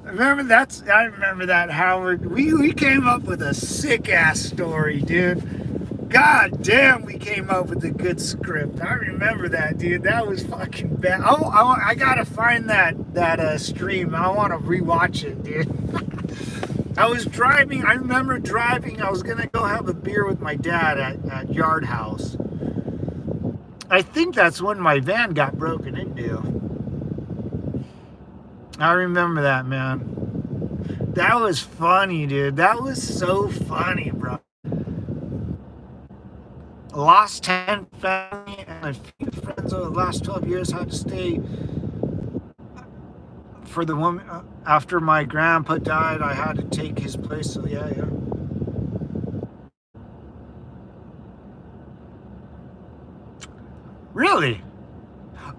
I remember that, Howard. We came up with a sick ass story, dude. God damn, we came up with a good script. I remember that, dude. That was fucking bad. I gotta find that stream. I want to rewatch it, dude. I was driving. I remember driving. I was gonna go have a beer with my dad at Yard House. I think that's when my van got broken into. I remember that, man. That was funny, dude. That was so funny, bro. Lost 10 family and a few friends over the last 12 years. Had to stay for the woman. After my grandpa died, I had to take his place. So, yeah. Really?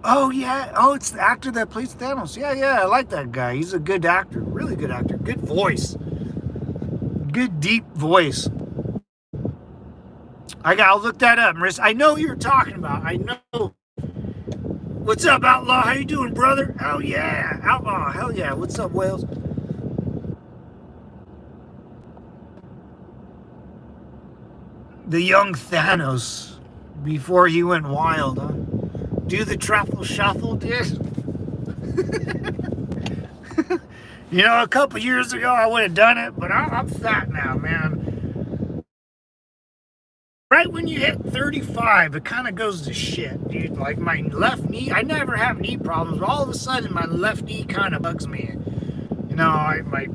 Oh, yeah. Oh, it's the actor that plays Thanos. Yeah. I like that guy. He's a good actor. Really good actor. Good voice. Good, deep voice. I'll look that up, Marissa. I know who you're talking about. I know. What's up, Outlaw? How you doing, brother? Oh, yeah. Outlaw. Hell yeah. What's up, Wales? The young Thanos. Before he went wild, huh? Do the truffle shuffle, dude. You know, a couple years ago I would have done it, but I'm fat now, man. Right when you hit 35, it kind of goes to shit, dude. Like my left knee, I never have knee problems, but all of a sudden my left knee kind of bugs me. You know, like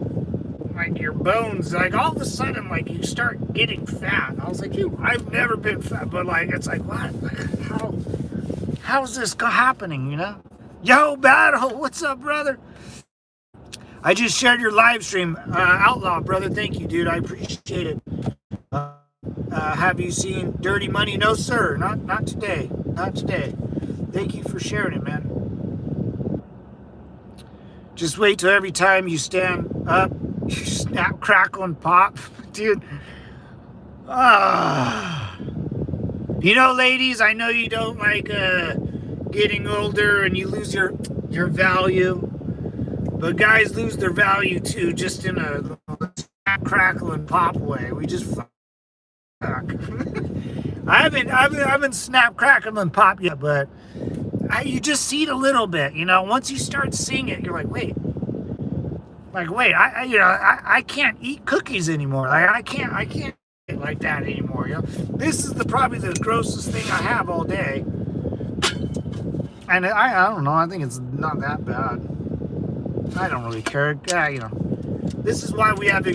your bones, like all of a sudden, like you start getting fat. I was like, I've never been fat, but like it's like, what? How's this happening, you know? Yo, Battle, what's up, brother? I just shared your live stream. Outlaw, brother, thank you, dude. I appreciate it. Have you seen Dirty Money? No, sir. Not today. Not today. Thank you for sharing it, man. Just wait till every time you stand up, you snap, crackle, and pop. Dude. You know, ladies, I know you don't like getting older and you lose your value. But guys lose their value too, just in a snap, crackle, and pop way. We just fuck. I haven't snap, crackle, and pop yet, but you just see it a little bit, you know. Once you start seeing it, you're like, wait, I can't eat cookies anymore. Like I can't eat like that anymore. You know, this is probably the grossest thing I have all day, and I don't know. I think it's not that bad. I don't really care. Yeah, you know, this is why we have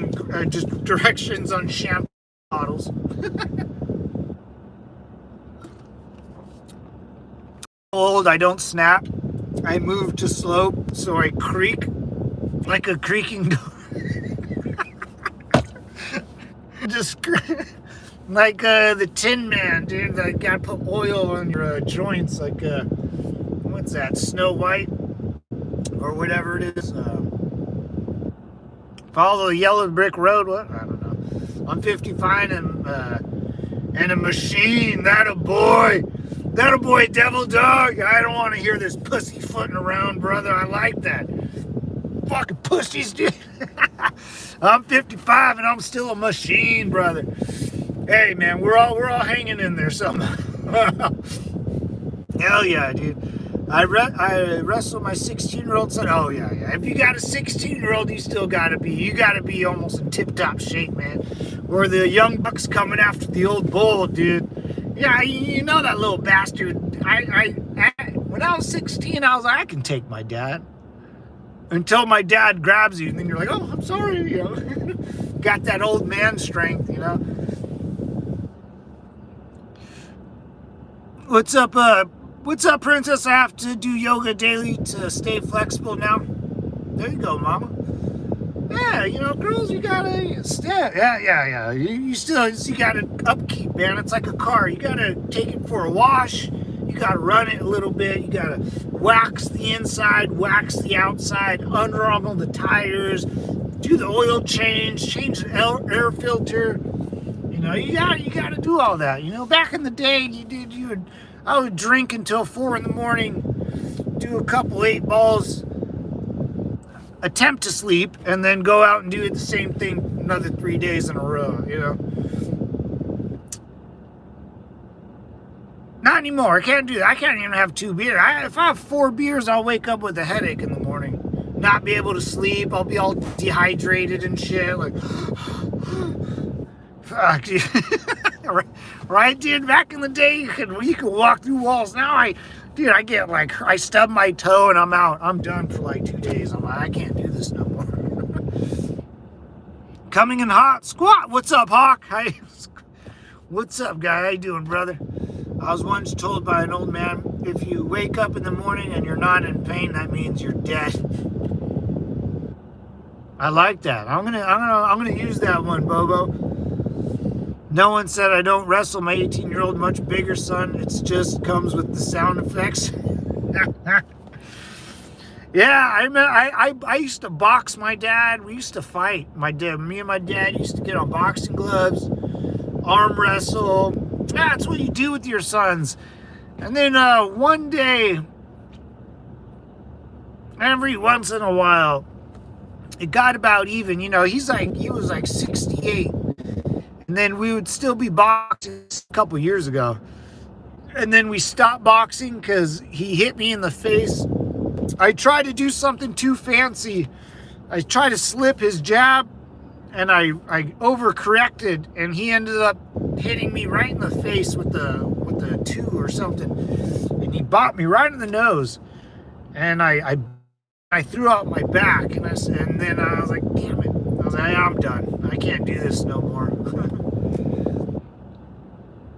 just directions on shampoo bottles. Old, I don't snap. I move to slope, so I creak like a creaking door. Just like the Tin Man, dude. Like, gotta put oil on your joints, like what's that? Snow White or whatever it is. Follow the yellow brick road. What? I don't know. I'm 55 and a machine. That a boy, devil dog. I don't want to hear this pussy footing around, brother. I like that. Fucking pussies, dude. I'm 55 and I'm still a machine, brother. Hey, man, we're all hanging in there somehow. Hell yeah, dude. I wrestled my 16-year-old son. Oh yeah. If you got a 16-year-old, you gotta be almost in tip-top shape, man. Or the young bucks coming after the old bull, dude. Yeah, you know that little bastard. When I was 16, I was like, I can take my dad. Until my dad grabs you, and then you're like, oh, I'm sorry, you know. Got that old man strength, you know. What's up, Princess? I have to do yoga daily to stay flexible now. There you go, mama. Yeah, you know, girls, you gotta stay. Yeah. You gotta upkeep, man. It's like a car. You gotta take it for a wash. You gotta run it a little bit. You gotta wax the inside, wax the outside, unravel the tires, do the oil change the air filter. You know, you gotta do all that. You know, back in the day, I would drink until 4 a.m, do a couple 8 balls, attempt to sleep, and then go out and do the same thing another 3 days in a row, you know. Not anymore. I can't do that. I can't even have 2 beers. If I have 4 beers, I'll wake up with a headache in the morning. Not be able to sleep. I'll be all dehydrated and shit. Like, fuck, dude. Right, dude? Back in the day, you could walk through walls. Now I get like, I stub my toe and I'm out. I'm done for like 2 days. I'm like, I can't do this no more. Coming in hot. Squat. What's up, Hawk? Hi. What's up, guy? How you doing, brother? I was once told by an old man, if you wake up in the morning and you're not in pain, that means you're dead. I like that. I'm gonna use that one, Bobo. No one said I don't wrestle my 18-year-old much bigger son. It just comes with the sound effects. Yeah, I used to box my dad. We used to fight. Me and my dad used to get on boxing gloves, arm wrestle. That's what you do with your sons. And then one day, every once in a while, it got about even. You know, he was like 68. And then we would still be boxing a couple years ago. And then we stopped boxing because he hit me in the face. I tried to do something too fancy. I tried to slip his jab, and I overcorrected, and he ended up hitting me right in the face with the 2 or something. And he bopped me right in the nose. And I threw out my back, and then I was like, damn it. I was like, I'm done. I can't do this no more.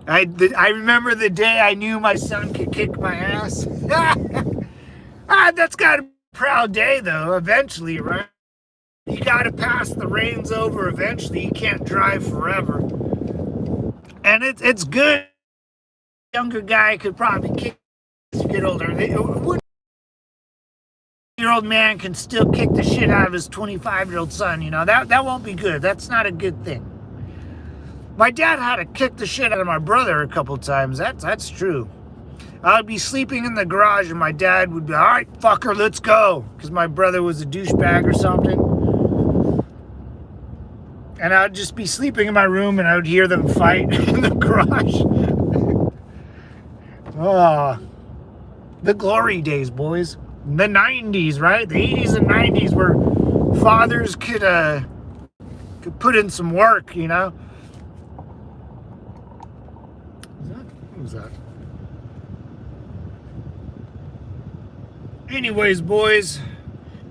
I remember the day I knew my son could kick my ass. That's got to be a proud day, though, eventually, right? You got to pass the reins over eventually. You can't drive forever. And it's good. A younger guy could probably kick as you get older. A 1-year-old man can still kick the shit out of his 25-year-old son. You know, that won't be good. That's not a good thing. My dad had to kick the shit out of my brother a couple times. That's true. I would be sleeping in the garage and my dad would be, all right, fucker, let's go. Because my brother was a douchebag or something. And I would just be sleeping in my room and I would hear them fight in the garage. Oh, the glory days, boys. The 90s, right? The 80s and 90s where fathers could put in some work, you know? Who's that? Anyways, boys,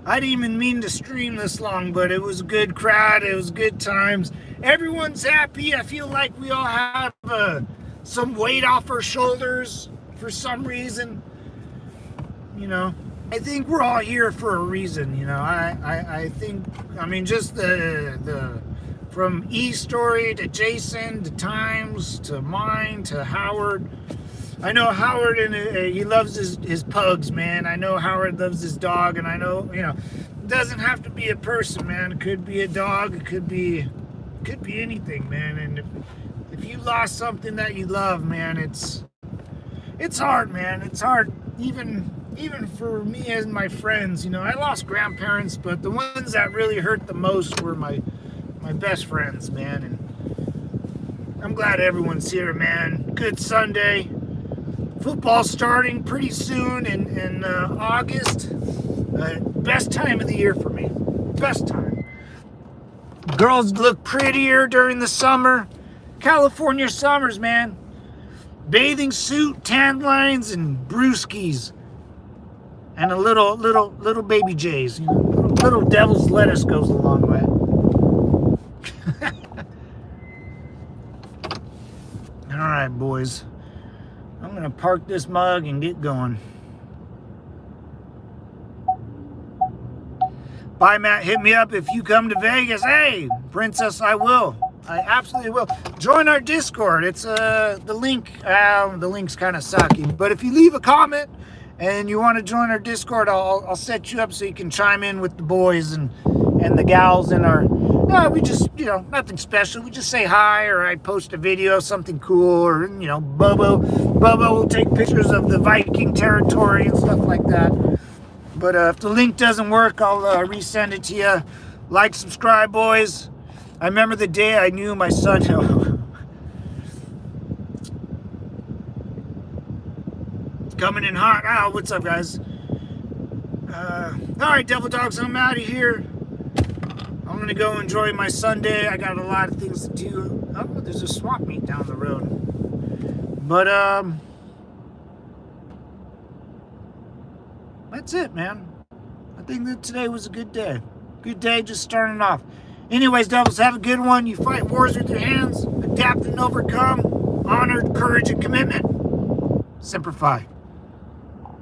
I didn't even mean to stream this long, but it was a good crowd. It was good times. Everyone's happy. I feel like we all have some weight off our shoulders for some reason. You know, I think we're all here for a reason. You know, I think, I mean, just the from E-Story to Jason to Times to mine to Howard. I know Howard, and he loves his pugs, man. I know Howard loves his dog, and I know, you know, it doesn't have to be a person, man. It could be a dog. It could be anything, man. And if you lost something that you love, man, it's hard, man. It's hard, even for me and my friends. You know, I lost grandparents, but the ones that really hurt the most were my my best friends, man. And I'm glad everyone's here, man. Good Sunday. Football starting pretty soon in August. Best time of the year for me. Best time. Girls look prettier during the summer. California summers, man. Bathing suit, tan lines, and brewskis. And a little baby J's. You know? Little devil's lettuce goes a long way. All right, boys. I'm going to park this mug and get going. Bye, Matt. Hit me up if you come to Vegas. Hey, Princess, I will. I absolutely will. Join our Discord. It's the link. The link's kind of sucking. But if you leave a comment and you want to join our Discord, I'll set you up so you can chime in with the boys and the gals in our... we just, nothing special. We just say hi, or I post a video, something cool, or, Bobo will take pictures of the Viking territory and stuff like that. But if the link doesn't work, I'll resend it to you. Like, subscribe, boys. I remember the day I knew my son... It's coming in hot. Ah, what's up, guys? All right, Devil Dogs, I'm out of here. I'm going to go enjoy my Sunday. I got a lot of things to do. Oh, there's a swamp meet down the road. But, that's it, man. I think that today was a good day. Good day just starting off. Anyways, Devils, have a good one. You fight wars with your hands. Adapt and overcome. Honor, courage, and commitment. Semper Fi.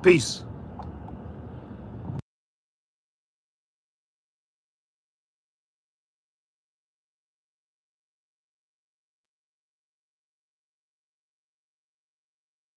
Peace.